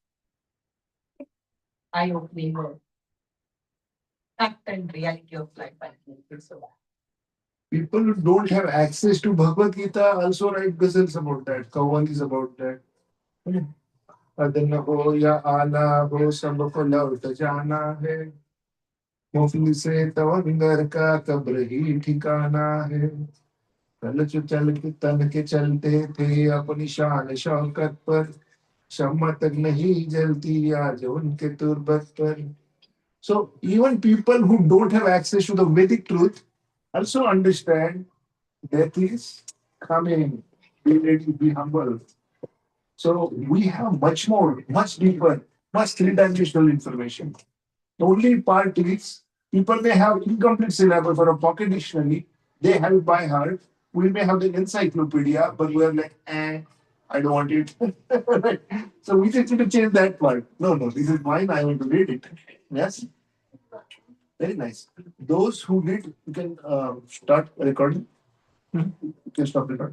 eye-opening or fact and reality of life. I think so. People who don't have access to Bhagavad Gita also write ghazals about that, Qawwalis about that. अदन हो या आला हो सबको लौट जाना है मुफली से तवंगर का कब्र ही ठिकाना है कल जो चल के तन के चलते थे अपनी शान शौकत पर शम्मा तक नहीं जलती आज उनके तुर्बत पर. So even people who don't have access to the Vedic truth also understand death is coming. Be ready, be humble. So we have much more, much deeper, much three-dimensional information. The only part is people may have incomplete syllabus for a pocket dictionary. They have it by heart. We may have the encyclopedia, but we are like, I don't want it. So we just need to change that part. No, this is mine. I want to read it. Yes. Very nice. Those who did, you can start recording. You can stop recording.